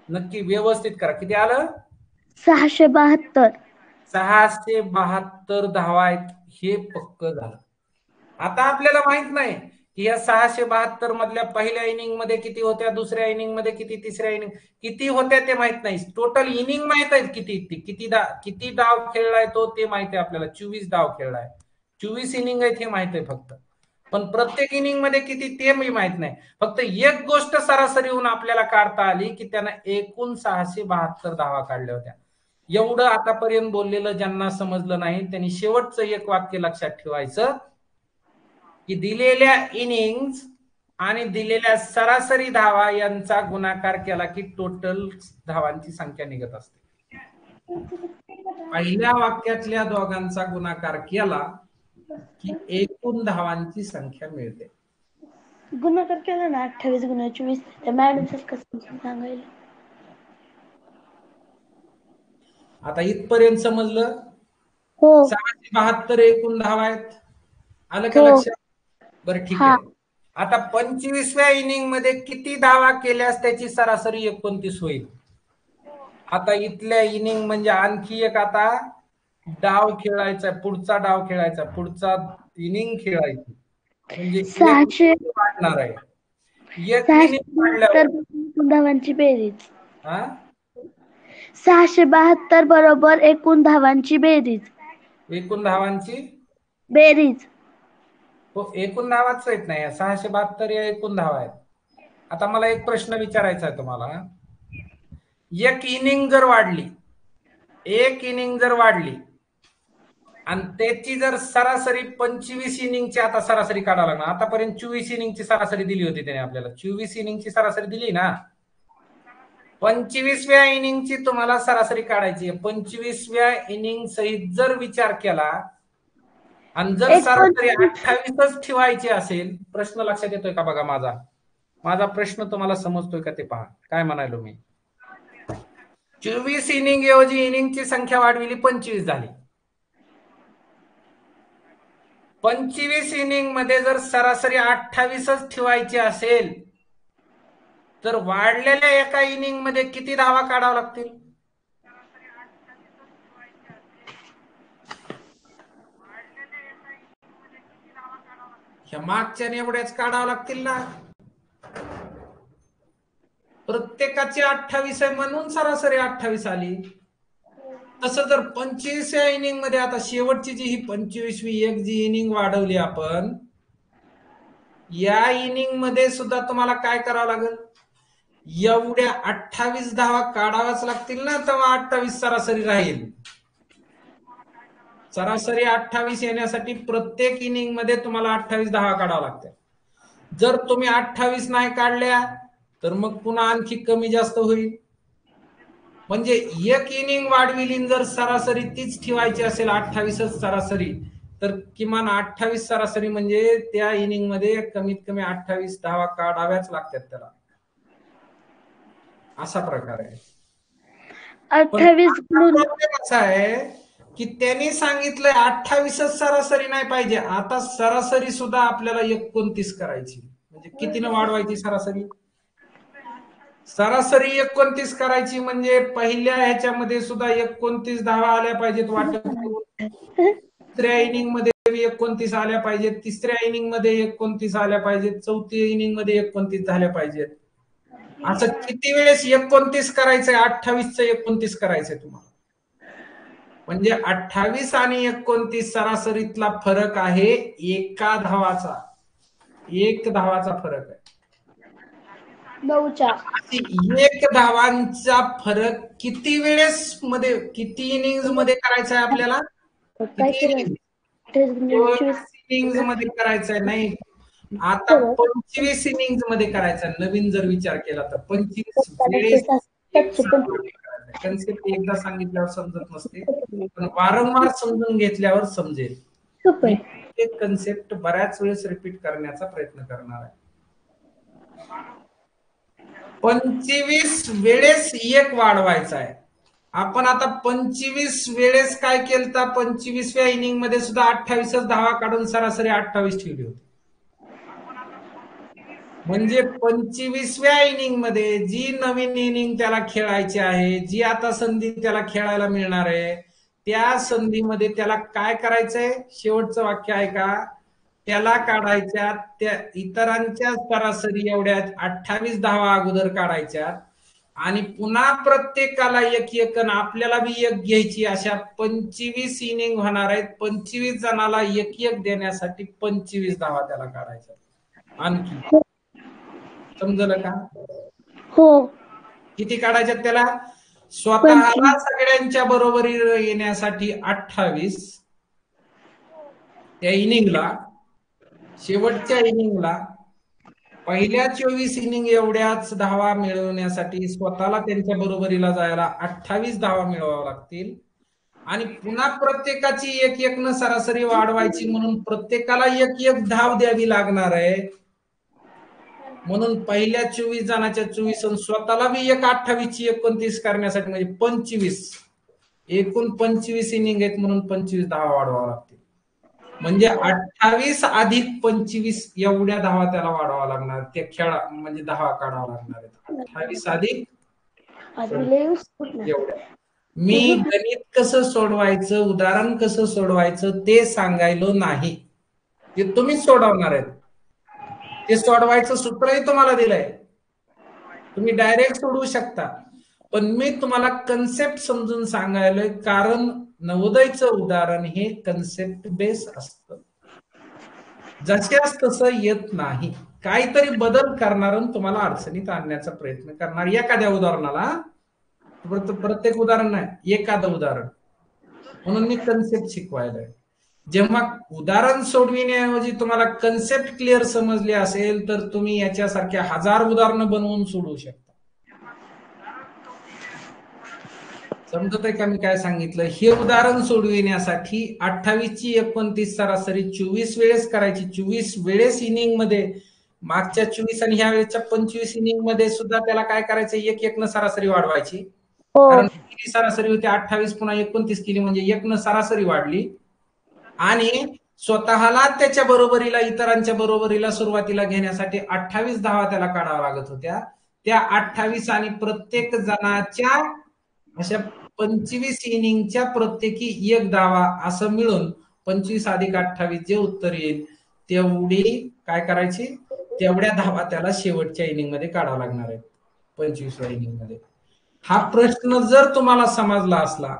नक्की व्यवस्थित करा. किती आलं?
672.
672 धावा आहेत हे पक्क झालं. आता आपल्याला माहित नाही की या 672 मधल्या पहिल्या इनिंग मध्ये किती होत्या, दुसऱ्या इनिंग मध्ये किती, तिसऱ्या इनिंग किती होत्या ते माहित नाही. टोटल इनिंग माहित आहेत किती डाव खेळलाय तो ते माहित आहे आपल्याला. 24 डाव खेळलाय, 24 इनिंग आहेत हे माहित आहे फक्त. पण प्रत्येक इनिंग मध्ये किती ते मी माहित नाही. फक्त एक गोष्ट सरासरी होऊन आपल्याला काढता आली की त्यानं एकूण 672 धावा काढल्या होत्या. एवढं आतापर्यंत बोललेलं ज्यांना समजलं नाही त्यांनी शेवटचं एक वाक्य लक्षात ठेवायचं की दिलेल्या इनिंग्स आणि दिलेल्या सरासरी धावा यांचा गुणाकार केला की टोटल धावांची संख्या निघत असते. पहिल्या वाक्यातल्या दोघांचा गुणाकार केला की एकूण धावांची संख्या मिळते.
गुणाकार केला ना 28 गुणिले 24, त्या मॅडम कसं सांगायला.
आता इथपर्यंत समजलं?
हो.
672 एकूण धावा आहेत. आलं का लक्षात? बरं ठीक आहे. आता 25व्या इनिंग मध्ये किती धावा केल्यास त्याची सरासरी 29 होईल. आता इथल्या इनिंग म्हणजे आणखी एक आता डाव खेळायचा, पुढचा डाव खेळायचा, पुढचा इनिंग खेळायची, म्हणजे
600
वाढणार आहे. एक इनिंग वाढल्यावर
धावांची बेरीज.
हा
672 बरोबर एकूण धावांची बेरीज.
एकूण धावांची
बेरीज.
हो, एकूण धावाच येत नाही. 672 या एकूण धावा आहेत. आता मला एक प्रश्न विचारायचा आहे तुम्हाला. एक इनिंग जर वाढली, एक इनिंग जर वाढली आणि त्याची जर सरासरी 25 इनिंगची आता सरासरी काढावं लागणार. आतापर्यंत 24 इनिंगची सरासरी दिली होती त्याने आपल्याला. 24 इनिंगची सरासरी दिली ना. 25व्या इनिंगची तुम्हाला सरासरी काढायची आहे. 25व्या इनिंग सहित जर विचार केला आणि जर सरासरी 28च ठेवायची असेल, प्रश्न लक्षात येतोय का बघा माझा? माझा प्रश्न तुम्हाला समजतोय का ते पहा. काय म्हणालो मी? 24 इनिंग ऐवजी इनिंगची संख्या वाढविली, 25 झाली. 25 इनिंग मध्ये जर सरासरी 28च ठेवायची असेल तर वाढलेल्या एका इनिंग मध्ये किती धावा काढाव्या लागतील? ह्या मागच्या एवढ्याच काढाव्या लागतील ना. प्रत्येकाची 28 आहे म्हणून सरासरी 28 आली. तसं जर 25व्या इनिंग मध्ये आता शेवटची जी ही 25वी एक जी इनिंग वाढवली आपण, या इनिंग मध्ये सुद्धा तुम्हाला काय करावं लागेल? एवढ्या 28 धावा काढाव्याच लागतील ना, तेव्हा 28 सरासरी राहील. सरासरी 28 येण्यासाठी प्रत्येक इनिंग मध्ये तुम्हाला 28 धावा काढाव्या लागतात. जर तुम्ही 28 नाही काढल्या तर मग पुन्हा आणखी कमी जास्त होईल. म्हणजे एक इनिंग वाढविली, जर सरासरी तीच ठेवायची असेल 28च सरासरी, तर किमान 28 सरासरी म्हणजे त्या इनिंग मध्ये कमीत कमी 28 धावा काढाव्याच लागतात त्याला. असा प्रकार आहे.
28
प्रॉब्लेम असा आहे की त्यांनी सांगितलंय 28च सरासरी नाही पाहिजे. आता सरासरी सुद्धा आपल्याला 29 करायची. म्हणजे कितीनं वाढवायची सरासरी? सरासरी 29 करायची म्हणजे पहिल्या ह्याच्यामध्ये सुद्धा 29 धावा आल्या पाहिजेत वाटत. दुसऱ्या इनिंग मध्ये 29 आल्या पाहिजेत, तिसऱ्या इनिंग मध्ये 29 आल्या पाहिजेत, चौथ्या इनिंग मध्ये 29 झाल्या पाहिजेत. असं किती वेळेस 29 करायचंय? 28चं 29 करायचंय तुम्हाला. म्हणजे 28 आणि 29 सरासरीतला फरक आहे एका धावाचा. एक धावाचा फरक आहे.
9च्या.
एक धावांचा फरक किती वेळेस मध्ये, किती इनिंग्स मध्ये करायचा आहे आपल्याला? इनिंग्स मध्ये करायचंय नाही. आता 25 इनिंग्स मध्ये करायचा. नवीन जर विचार केला तर 25 वेळेस कन्सेप्ट एकदा सांगितल्यावर समजत नसते, पण वारंवार समजून घेतल्यावर समजेल. एक कन्सेप्ट बऱ्याच वेळेस रिपीट करण्याचा प्रयत्न करणार आहे. 25 वेळेस एक वाढवायचा आहे. आपण आता 25 वेळेस काय केलं तर 25व्या इनिंग मध्ये सुद्धा 28च धावा काढून सरासरी 28 ठेवली होती. म्हणजे 25व्या इनिंग मध्ये जी नवीन इनिंग त्याला खेळायची आहे, जी आता संधी त्याला खेळायला मिळणार आहे, त्या संधीमध्ये त्याला काय करायचंय? शेवटचं वाक्य आहे का? त्याला काढायच्या त्या इतरांच्या सरासरी एवढ्या 28 धावा अगोदर काढायच्या आणि पुन्हा प्रत्येकाला एक एक, आपल्याला बी एक घ्यायची. अशा 25 इनिंग होणार आहेत. 25 जणाला एक एक देण्यासाठी 25 धावा त्याला काढायच्या. आणखी समजलं का?
हो.
किती काढायच्या त्याला? स्वतःला सगळ्यांच्या बरोबरी येण्यासाठी 28 त्या इनिंगला, शेवटच्या इनिंगला पहिल्या 24 इनिंग एवढ्याच धावा मिळवण्यासाठी स्वतःला त्यांच्या बरोबरीला जायला 28 धावा मिळवाव्या लागतील. आणि पुन्हा प्रत्येकाची एक एक न सरासरी वाढवायची म्हणून प्रत्येकाला एक एक धाव द्यावी लागणार आहे. म्हणून पहिल्या 24 जणांच्या 24 स्वतःला बी एक 28 ची 29 करण्यासाठी म्हणजे 25 एकूण 25 इनिंग आहेत म्हणून 25 धावा वाढवावं लागतील. म्हणजे 28 अधिक 25 एवढ्या धावा त्याला वाढवावा लागणार, त्या खेळा म्हणजे धावा काढावा लागणार आहेत. 28 अधिक एवढ्या. मी गणित कसं सोडवायचं, उदाहरण कसं सोडवायचं ते सांगायलो नाही, ते तुम्हीच सोडवणार आहेत. ते सोडवायचं सूत्रही तुम्हाला दिलंय, तुम्ही डायरेक्ट सोडवू शकता, पण मी तुम्हाला कन्सेप्ट समजून सांगायलोय, कारण नवोदयचं उदाहरण हे कन्सेप्ट बेस असतं. जशास तसं येत नाही, काहीतरी बदल करणार आणि तुम्हाला अडचणीत आणण्याचा प्रयत्न करणार एखाद्या उदाहरणाला. प्रत्येक उदाहरण नाही, एखादं उदाहरण. म्हणून मी कन्सेप्ट शिकवायला. जेव्हा उदाहरण सोडविण्याऐवजी तुम्हाला कन्सेप्ट क्लिअर समजली असेल तर तुम्ही याच्यासारख्या 1000 उदाहरणं बनवून सोडवू शकता. समजत आहे का मी काय सांगितलं? हे उदाहरण सोडविण्यासाठी 28 ची 29 सरासरी 24 वेळेस करायची. 24 वेळेस इनिंग मध्ये, मागच्या 24 आणि ह्या वेळेच्या 25 इनिंग मध्ये सुद्धा त्याला काय करायचं, एक एक न सरासरी वाढवायची. कारण सरासरी होती 28 पुन्हा 29 केली म्हणजे एक न सरासरी वाढली. आणि स्वतःला त्याच्या बरोबरीला, इतरांच्या बरोबरीला सुरुवातीला घेण्यासाठी 28 धावा त्याला काढाव्या लागत होत्या. त्या 28 आणि प्रत्येक जणाच्या अशा 25 इनिंगच्या प्रत्येकी एक धावा असं मिळून 25 अधिक 28 जे उत्तर येईल तेवढी काय करायची, तेवढ्या धावा त्याला शेवटच्या इनिंग मध्ये काढावं लागणार आहे, 25व्या इनिंग मध्ये. हा प्रश्न जर तुम्हाला समजला असला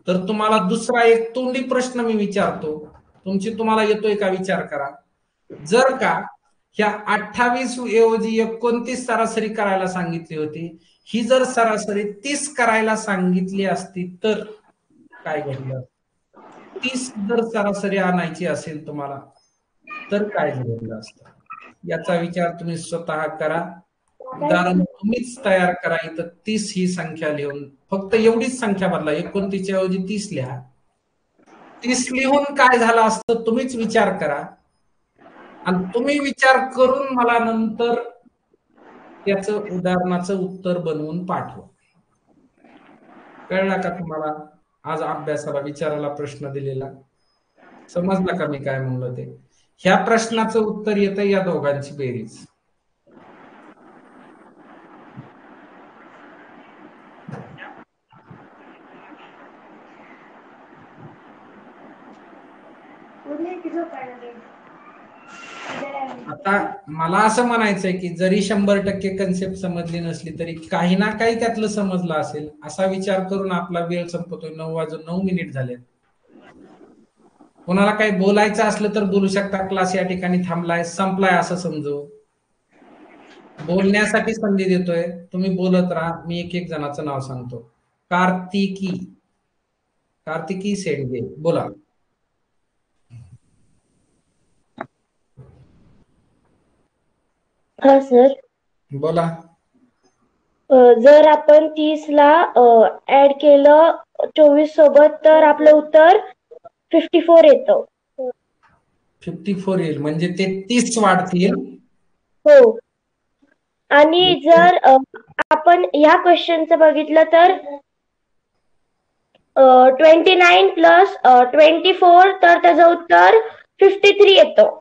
तर तुम्हाला दुसरा एक तोंडी प्रश्न मी विचारतो, तुम्हाला येतोय का विचार करा. जर का ह्या 28 ऐवजी 29 सरासरी करायला सांगितली होती, ही जर सरासरी 30 करायला सांगितली असती तर काय घडलं? 30 जर सरासरी आणायची असेल तुम्हाला तर काय घडलं असतं? याचा विचार तुम्ही स्वतः करा. उदाहरण तुम्हीच तयार करा. इथं 30 ही संख्या लिहून, फक्त एवढीच संख्या बदला, 29 ऐवजी 30 लिहा. 30 लिहून काय झालं असतं तुम्हीच विचार करा, आणि तुम्ही विचार करून मला नंतर त्याचं उदाहरणाचं उत्तर बनवून पाठवा. कळला का तुम्हाला? आज अभ्यासाला विचारायला प्रश्न दिलेला समजला का मी काय म्हणलो ते? ह्या प्रश्नाचं उत्तर येतं या दोघांची बेरीज. आता मला असं म्हणायचंय की जरी 100% कन्सेप्ट समजली नसली तरी काही ना काही त्यातलं समजलं असेल असा विचार करून आपला वेळ संपतोय. 9:09 झाले. कोणाला काही बोलायचं असलं तर बोलू शकता. क्लास या ठिकाणी थांबलाय, संपलाय असं समजू. बोलण्यासाठी संधी देतोय, तुम्ही बोलत राहा. मी एक एक जणाचं नाव सांगतो. कार्तिकी शेंडगे, बोला.
हा सर,
बोला.
जर आपण 30 ला ऍड केलं 24 सोबत तर आपलं उत्तर 54 येतं.
54 येईल म्हणजे ते 30 वाढतील.
हो, आणि जर आपण ह्या क्वेश्चनचं बघितलं तर 29 प्लस 24 तर त्याचं उत्तर 53 येतं.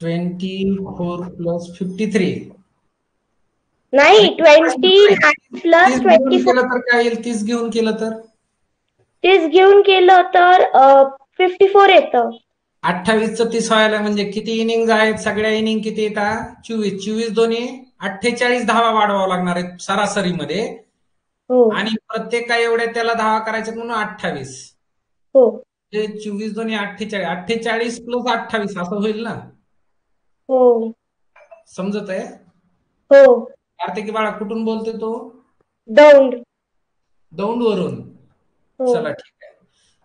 24 प्लस 53
नाही, 29 प्लस 24
केलं तर काय येईल? 30 घेऊन केलं तर
30 घेऊन केलं तर 54 येतं.
28चं 30 व्हायला म्हणजे किती इनिंग आहेत? सगळ्या इनिंग किती येतात? 24 दोन्ही 48 धावा वाढवावं लागणार आहेत सरासरीमध्ये. आणि प्रत्येक काय एवढ्या त्याला धावा करायच्या म्हणून 28.
हो,
24 दोन्ही 48, 48 प्लस 28 असं होईल ना?
हो,
समजत आहे?
हो.
कार्तिकी बाळा कुठून बोलते तो? दौंड वरून. चला ठीक आहे.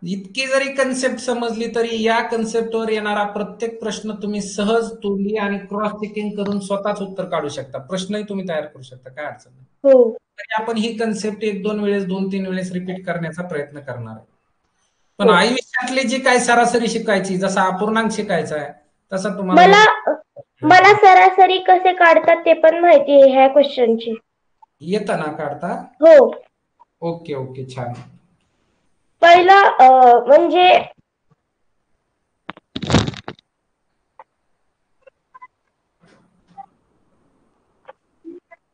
इतकी जरी कन्सेप्ट समजली तरी या कन्सेप्टवर येणारा प्रत्येक प्रश्न तुम्ही सहज तोंडी आणि क्रॉस चेकिंग करून स्वतःच उत्तर काढू शकता. प्रश्नही तुम्ही तयार करू शकता, काय अडचण नाही. तरी आपण ही कन्सेप्ट 1-2 वेळेस 2-3 वेळेस रिपीट करण्याचा प्रयत्न करणार आहे. पण आयुष्यातली जी काय सरासरी शिकायची, जसा अपूर्णांक शिकायचा आहे तसा तुम्हाला
मला सरासरी कसे काढतात ते पण माहिती आहे ह्या क्वेश्चनची.
येतं ना काढता?
हो.
ओके ओके, छान.
पहिलं म्हणजे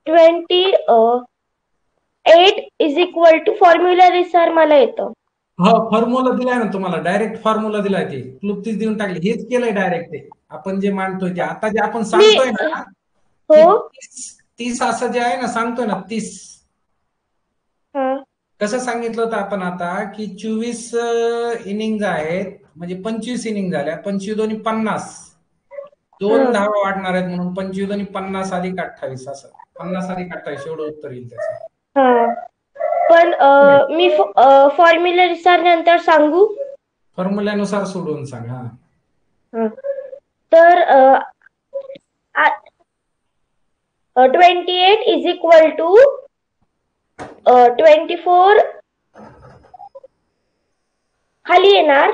twenty 8 is equal to formula नुसार मला येतं.
हो, फॉर्म्युला दिलाय ना तुम्हाला, डायरेक्ट फॉर्म्युला दिलाय, ते क्लुप्तीच देऊन टाकली, हेच केलंय डायरेक्ट ते आपण जे मांडतोय ते. आता जे आपण सांगतोय ना की
हो
30 असं जे आहे ना, सांगतोय ना 30,
हा
कसं सांगितलं होतं आपण आता की 24 इनिंग आहेत, म्हणजे 25 इनिंग झाल्या, 25 दोन्ही 50, 2 धावा वाढणार आहेत म्हणून 25 दोन्ही 50 अधिक 28, असं 50 अधिक 28 एवढं उत्तर येईल त्याचं.
पण मी फॉर्म्युला नुसार नंतर सांगू.
फॉर्म्युल्यानुसार सोडवून सांग. हा,
तर 28 इज इक्वल टू 24 खाली येणार.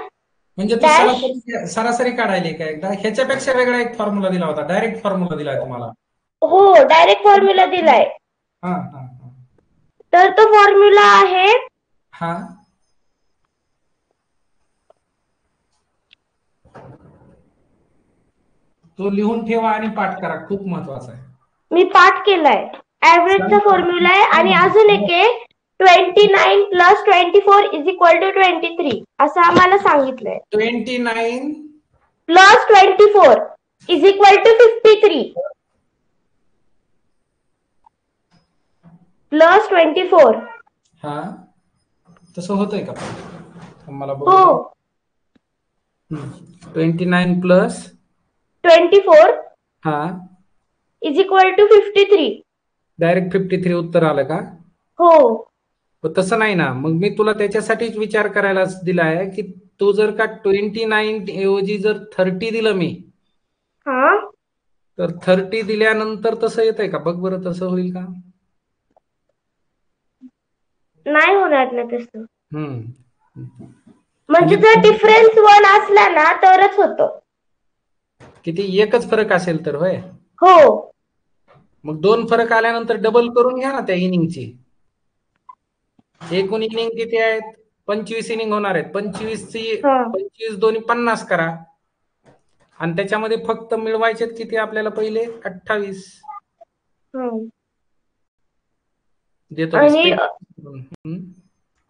म्हणजे तू सरासरी काढायली का एकदा, ह्याच्यापेक्षा वेगळा एक फॉर्म्युला दिला होता, डायरेक्ट फॉर्म्युला दिलाय तुम्हाला.
हो, डायरेक्ट फॉर्म्युला दिलाय.
हा हा हा,
तर तो फॉर्म्युला आहे
हा, तो लिहून ठेवा आणि पाठ करा, खूप महत्वाचा आहे.
मी पाठ केलाय. ऍव्हरेजचा फॉर्म्युला आहे आणि अजून एक आहे 29 प्लस 24 इज इक्वल टू 23 असं आम्हाला सांगितलंय.
29
plus 24 is equal to 53 plus 24.
हा, तसं होतंय का मला
हो,
बघू. 29 प्लस
24
हा
इज इक्वल टू 53.
डायरेक्ट 53 उत्तर आलं का?
हो,
तसं नाही ना, मग मी तुला त्याच्यासाठीच विचार करायला दिला आहे की तू जर का 29 ऐवजी जर 30 दिलं मी,
हा,
तर 30 दिल्यानंतर तसं येतंय का बघ बरं, तसं होईल का?
नाही होणार ना तसं. म्हणजे
म्हणजे
जर डिफरन्स 1 असला ना तरच होतं.
किती एकच फरक असेल तर होय.
हो,
मग 2 फरक आल्यानंतर डबल करून घ्या ना त्या इनिंगची. एकूण इनिंग किती आहेत? 25 इनिंग होणार आहेत. 25 दोन्ही 50 करा आणि त्याच्यामध्ये फक्त मिळवायचे किती आपल्याला पहिले? 28. देतो
आणि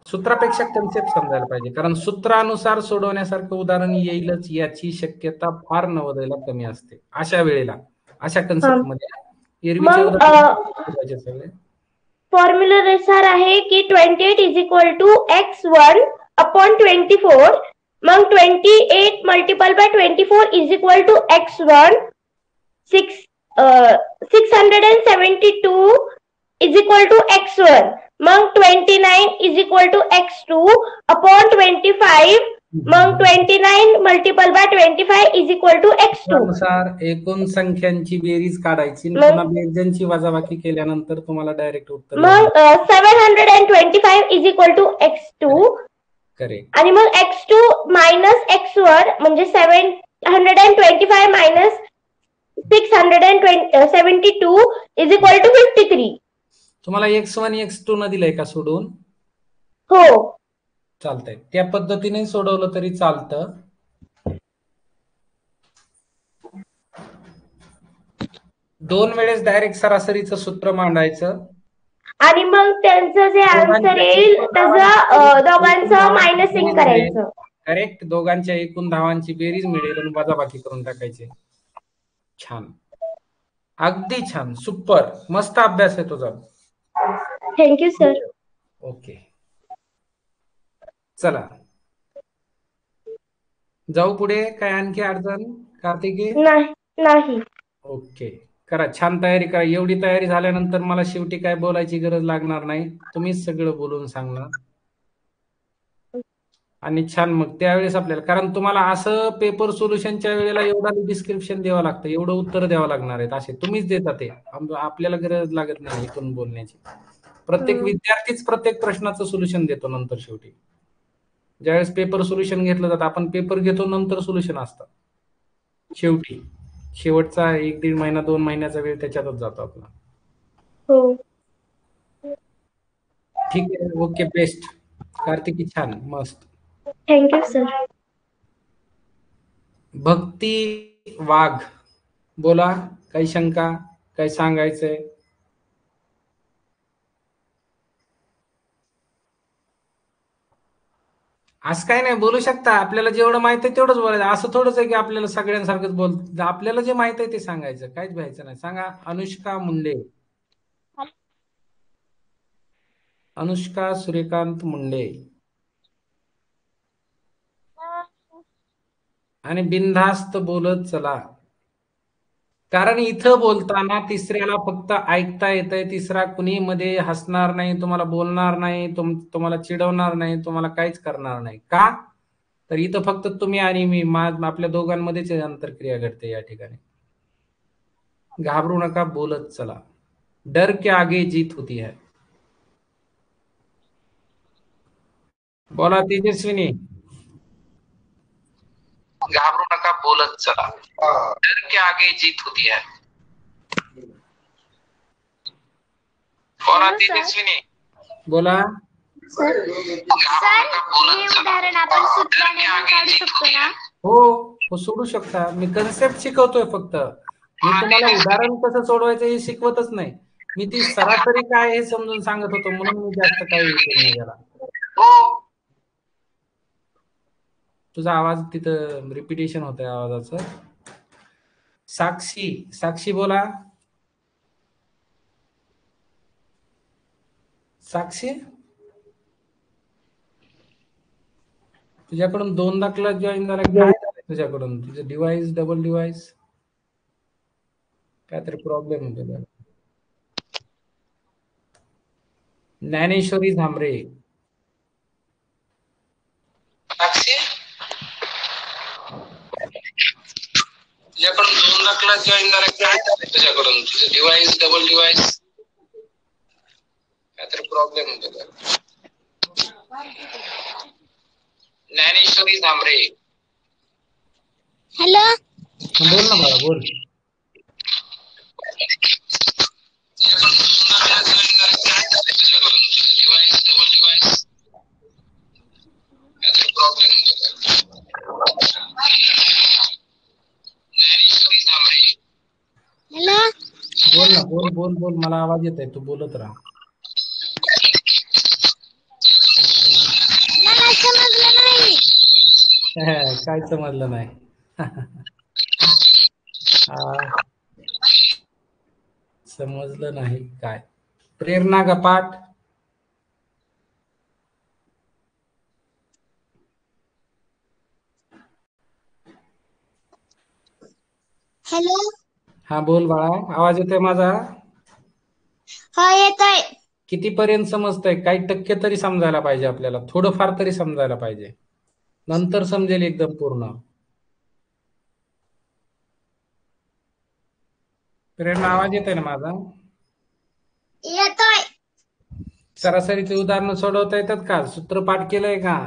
सूत्रापेक्षा कन्सेप्ट समजायला पाहिजे, कारण सूत्रानुसार सोडवण्यासारखं उदाहरण येईलच याची शक्यता फार 90ला कमी असते अशा वेळेला, अशा कन्सेप्ट मध्ये. एरवीचे उदाहरण सगळे
फॉर्म्युला नुसार आहे की 28 is equal to x1 upon 24. मग 28 multiple by 24 is equal to x1. 672 is equal to x1. मग 29 is equal to x2 upon 25. मग 29 multiple by 25 is equal to x2.
त्यानुसार एकूण संख्यांची बेरीज काढायची, पुन्हा बेरजेंची वजाबाकी केल्यानंतर तुम्हाला डायरेक्ट उत्तर.
मग 725 is equal to x2.
Correct.
आणि मग x2 मायनस x1 म्हणजे 725 मायनस 672 इज इक्वल टू 53.
तुम्हाला x1 x2 न दिलंय का सोडून?
हो,
चालतंय, त्या पद्धतीने सोडवलं तरी चालतं. दोन वेळेस डायरेक्ट सरासरीचं सूत्र मांडायचं
आणि मग त्यांचं जे आन्सर येईल त्याचं दोघांचं मायनसिंग करायचं.
करेक्ट, दोघांच्या एकूण धावांची बेरीज मिळेल आणि वजाबाकी करून टाकायची. छान, अगदी छान, सुपर, मस्त अभ्यास आहे तुझा.
Thank you sir.
ओके, चला जाऊ पुढे. काय आणखी अडचण कार्तिकी?
नाही.
ओके, करा, छान तयारी करा. एवढी तयारी झाल्यानंतर मला शेवटी काय बोलायची गरज लागणार नाही, तुम्हीच सगळं बोलून सांगणार. आणि छान, मग त्यावेळेस आपल्याला, कारण तुम्हाला असं पेपर सोल्युशनच्या वेळेला एवढं डिस्क्रिप्शन द्यावं लागतं, एवढं उत्तर द्यावं लागणार आहेत, असे तुम्हीच देता ते, आपल्याला गरज लागत नाही इथून बोलण्याची. प्रत्येक विद्यार्थीच प्रत्येक प्रश्नाचं सोल्युशन देतो नंतर शेवटी. ज्यावेळेस पेपर सोल्युशन घेतलं जातं, आपण पेपर घेतो नंतर सोल्युशन असतं शेवटी. शेवटचा 1-1.5 महिना 2 महिन्याचा वेळ त्याच्यातच जातो आपला.
हो,
ठीक आहे, ओके, बेस्ट. कार्तिकी छान, मस्त.
Thank you sir.
भक्ती वाघ, बोला. काही शंका, काही सांगायचंय? असं काही नाही, बोलू शकता. आपल्याला जेवढं माहित आहे तेवढंच बोलायचं. असं थोडंच आहे की आपल्याला सगळ्यांसारखंच बोल. आपल्याला जे माहित आहे ते सांगायचं, काहीच भ्यायचं नाही. सांगा. अनुष्का मुंडे. अनुष्का सूर्यकांत मुंडे. आणि बिनधास्त बोलत चला, कारण इथं बोलताना तिसऱ्याला फक्त ऐकता येतंय. तिसरा कुणी मध्ये हसणार नाही, तुम्हाला बोलणार नाही, तुम्हाला चिडवणार नाही, तुम्हाला काहीच करणार नाही. का? तर इथं फक्त तुम्ही आणि मी, आपल्या दोघांमध्येच अंतरक्रिया घडते या ठिकाणी. घाबरू नका, बोलत चला. डर के आगे जीत होती है. बोला तेजस्विनी. घाबरू नका, बोलत चला. डर के आगे जीत होती है. बोला तेजस्विनी. बोला.
सर हे उदाहरण आपण सूत्राने काढू शकतो ना?
हो, सोडू शकता. मी कन्सेप्ट शिकवतोय फक्त. मी तुम्हाला उदाहरण कसं सोडवायचं हे शिकवतच नाही. मी ती सरासरी काय हे समजून सांगत होतो, म्हणून मी जास्त काही केलं नाही त्याला. तुझा आवाज तिथं रिपिटेशन होतंय आवाजाचं. साक्षी बोला. साक्षी, तुझ्याकडून 2दा क्लास जॉईन झाला, काय झालं तुझ्याकडून? तुझं डिव्हाइस, डबल डिव्हाइस, काहीतरी प्रॉब्लेम होतो. ज्ञानेश्वरी झांबरे. साक्षी, तुझ्याकडून 2दा क्लास जॉईन झाला, काय झालं तुझ्याकडून? तुझं डिव्हाइस, डबल डिव्हाइस, काहीतरी प्रॉब्लेम होतो. ज्ञानेश्वरी झांबरे.
हॅलो,
बोल ना बाळा, बोल.
हॅलो,
बोल ना, बोल. मला आवाज येत आहे, तू बोलत राहा.
मला समजलं नाही.
काय समजलं नाही? समजलं नाही काय? प्रेरणा गपाट.
हॅलो,
हा बोल बाळा, आवाज येतोय माझा?
हो येतोय.
कितीपर्यंत समजतंय? काही टक्के तरी समजायला पाहिजे आपल्याला, थोडंफार तरी समजायला पाहिजे, नंतर समजेल एकदम पूर्ण. प्रेरणा, आवाज येतोय ना माझा?
येतोय.
सरासरीचे उदाहरणं सोडवता येतात का? सूत्रपाठ केलंय का?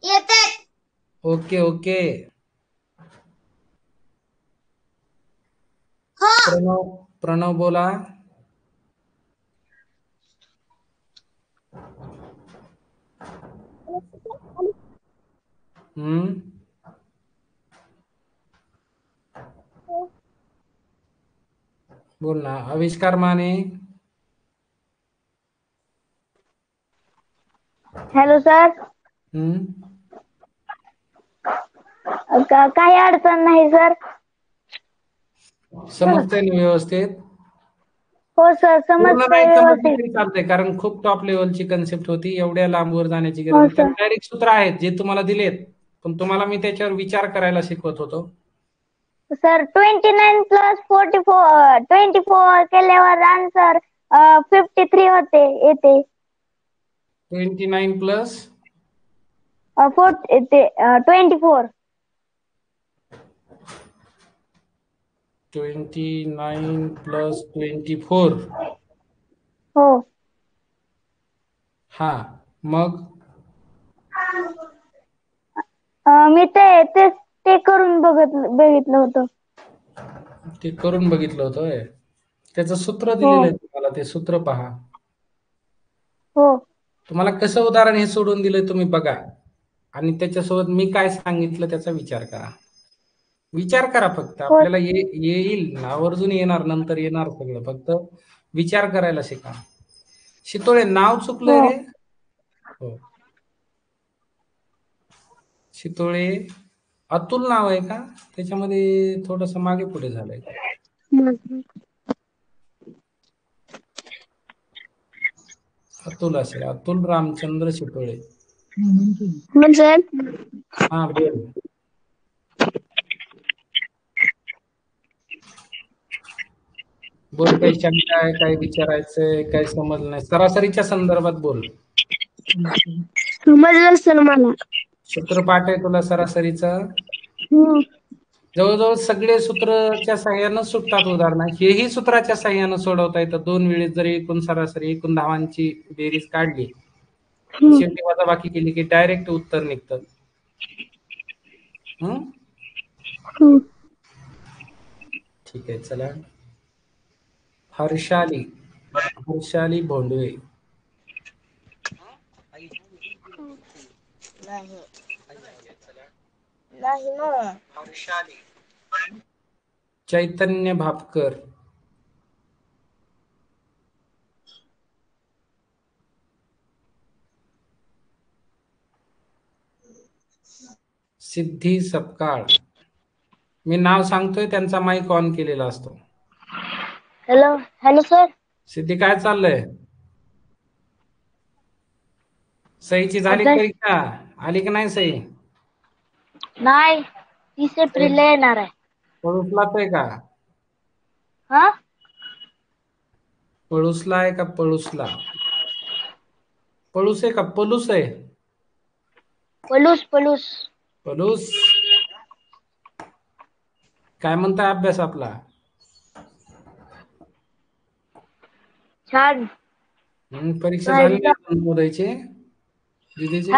येतोय.
ओके.
हो.
प्रणव बोला. बोल ना. आविष्कार माने.
Hello sir. काही अडचण नाही सर.
समजतंय ना व्यवस्थित?
हो सर, समजतंय व्यवस्थित.
चालतंय, कारण खूप टॉप लेवलची कन्सेप्ट होती. एवढ्या लांबवर जाण्याची गरज नाही. त्यात डायरेक्ट सूत्र आहेत जे तुम्हाला दिलेत, पण तुम्हाला मी त्याच्यावर विचार करायला शिकवत होतो.
सर 29 प्लस 24 केल्यावर आन्सर 53 येते.
29 प्लस
24.
29 प्लस 24.
हो.
हा, मग
मी ते करून बघितलं होतं.
ते करून बघितलं होतं. त्याचं सूत्र
हो.
दिलेलं आहे तुम्हाला, ते सूत्र पहा.
हो.
तुम्हाला कसं उदाहरण हे सोडून दिलं तुम्ही बघा आणि त्याच्यासोबत मी काय सांगितलं त्याचा विचार करा. विचार करा फक्त. आपल्याला येईल आवर्जून येणार, नंतर येणार सगळं. फक्त विचार करायला शिका. शितोळे नाव चुकलंय रे. हो, शितोळे अतुल नाव आहे का? त्याच्यामध्ये थोडस मागे पुढे झालंय. अतुल असेल, अतुल रामचंद्र शितोळे.
सर
हा बोल. बोल, काही शंका आहे, काय विचारायचंय, काय समजलं नाही? सरासरीच्या संदर्भात बोल.
समजलं सर मला.
सूत्रपाठ आहे तुला सरासरीचं? जवळजवळ सगळे सूत्राच्या साह्यानं सुटतात उदाहरणं. हेही सूत्राच्या साह्यानं सोडवता येतं. 2 वेळेस जरी एकूण सरासरी एकूण धावांची बेरीज काढली, शेवटी वजाबाकी केली की डायरेक्ट उत्तर निघतं. ठीक आहे, चला. हर्षाली भोंडवे. हर्षाली. चैतन्य भापकर. सिद्धी सपकाळ. मी नाव सांगतोय, त्यांचा माईक ऑन केलेला असतो.
Hello sir.
सिद्धी, काय चाललंय? सहीची झाली परीक्षा? आली की नाही सही?
नाही, 30 एप्रिलला येणार आहे.
पळूसलाच आहे का?
हा,
पळूसला आहे का? पळूसला? पळूस आहे का पलूस आहे?
पलूस.
पलूस. काय म्हणता अभ्यास आपला?
छान.
परीक्षा झाली नाही उद्याची दीदीची?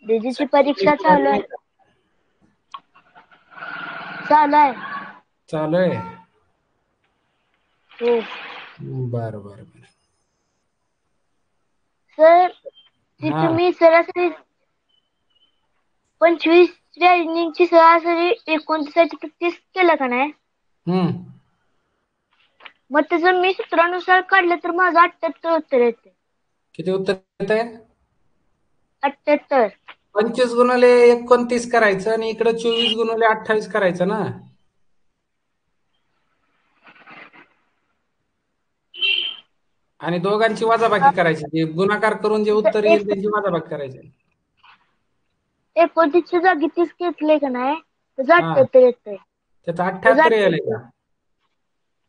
दीदीची परीक्षा चालू आहे.
चालू आहे.
हो.
बरं.
सर,
हा,
तुम्ही सरासरी 25 इनिंगची सरासरी 29 केलं का नाही? मग त्याचं मी सूत्रानुसार काढलं तर माझं 78 उत्तर येते.
किती उत्तर येते?
78.
25 गुणिले 29 करायचं आणि इकडे 24 गुणिले 28 करायचं ना. आणि दोघांची वजाबाकी करायची. जे गुणाकार करून जे उत्तर येईल त्याची वजाबाकी करायची.
29च्या जागी 30 घेतले का नाही, त्याचं 78 येते.
त्याचा 78 यायला का?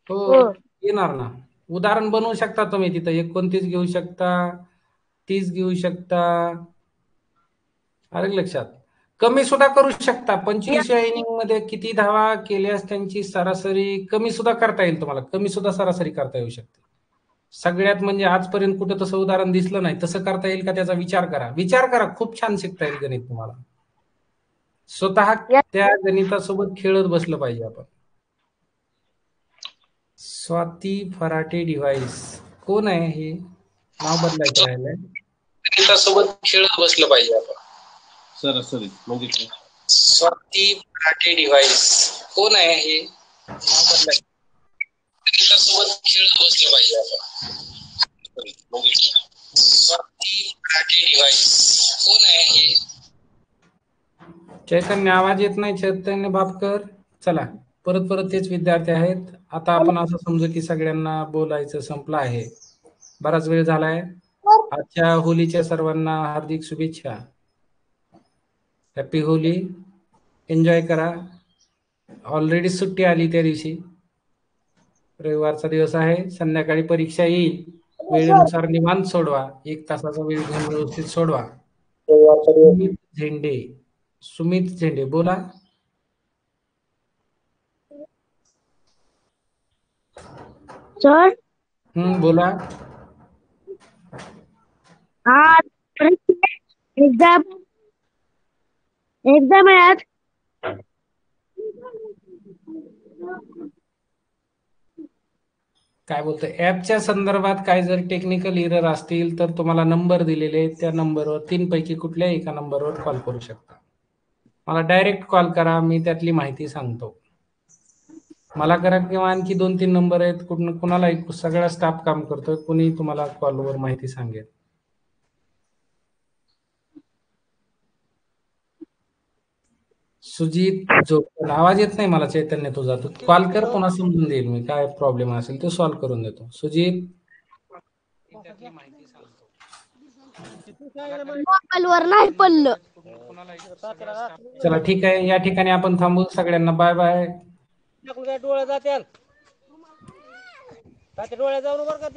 हो, येणार ना. उदाहरण बनवू शकता तुम्ही तिथं. 29 घेऊ शकता, 30 घेऊ शकता. आलं लक्षात? कमी सुद्धा करू शकता. 25 या इनिंग मध्ये किती धावा केल्यास त्यांची सरासरी कमी सुद्धा करता येईल तुम्हाला. कमी सुद्धा सरासरी करता येऊ शकते. सगळ्यात म्हणजे आजपर्यंत कुठं तसं उदाहरण दिसलं नाही. तसं करता येईल का त्याचा विचार करा. खूप छान शिकता येईल गणित तुम्हाला. स्वतः त्या गणितासोबत खेळत बसलं पाहिजे आपण. स्वाती फराटे डिव्हाइस कोण आहे? हे नाव बदलायचं राहिलंय. गणितासोबत खेळत बसलं पाहिजे आपण.
सरासरी म्हणजे काय?
स्वाती फराटे डिव्हाइस कोण आहे? हे नाव बदलायचं. गणितासोबत खेळत बसलं पाहिजे आपण. स्वाती फराटे डिव्हाइस कोण आहे? हे चैतन्य, आवाज येत नाही. चैतन्य भापकर. चला, परत तेच विद्यार्थी आहेत. आता आपण असं समजू की सगळ्यांना बोलायचं संपलं आहे. बराच वेळ झालाय. आजच्या होलीच्या सर्वांना हार्दिक शुभेच्छा. Happy Holy. एन्जॉय करा. ऑलरेडी सुट्टी आली त्या दिवशी. रविवारचा दिवस आहे. संध्याकाळी परीक्षा येईल. वेळेनुसार निवांत सोडवा. 1 तासाचा वेळ घेऊन व्यवस्थित सोडवा. सुमित झेंडे बोला.
सर,
बोला.
हा, एक्झाम आहे आज.
काय बोलतो, ऍपच्या संदर्भात काय जर टेक्निकल एरर असतील तर तुम्हाला नंबर दिलेले, त्या नंबरवर 3 पैकी कुठल्याही एका नंबरवर कॉल करू शकता. मला डायरेक्ट कॉल करा, मी त्यातली माहिती सांगतो. मला करा किंवा आणखी 2-3 नंबर आहेत, कुणाला सगळा स्टाफ काम करतोय, कुणी तुम्हाला कॉलवर माहिती सांगेल. सुजित जोकर, आवाज येत नाही मला चैतन्य तुझा. तू कॉल कर, पुन्हा समजून देईल मी, काय प्रॉब्लेम असेल तो सॉल्व्ह करून देतो. सुजित, त्यातली माहिती सांगतो.
मोबाईलवर नाही पडलं.
चला ठीक आहे, या ठिकाणी आपण थांबू. सगळ्यांना बाय बाय.
डोळ्या जात्याल डोळ्या जाऊन बरं का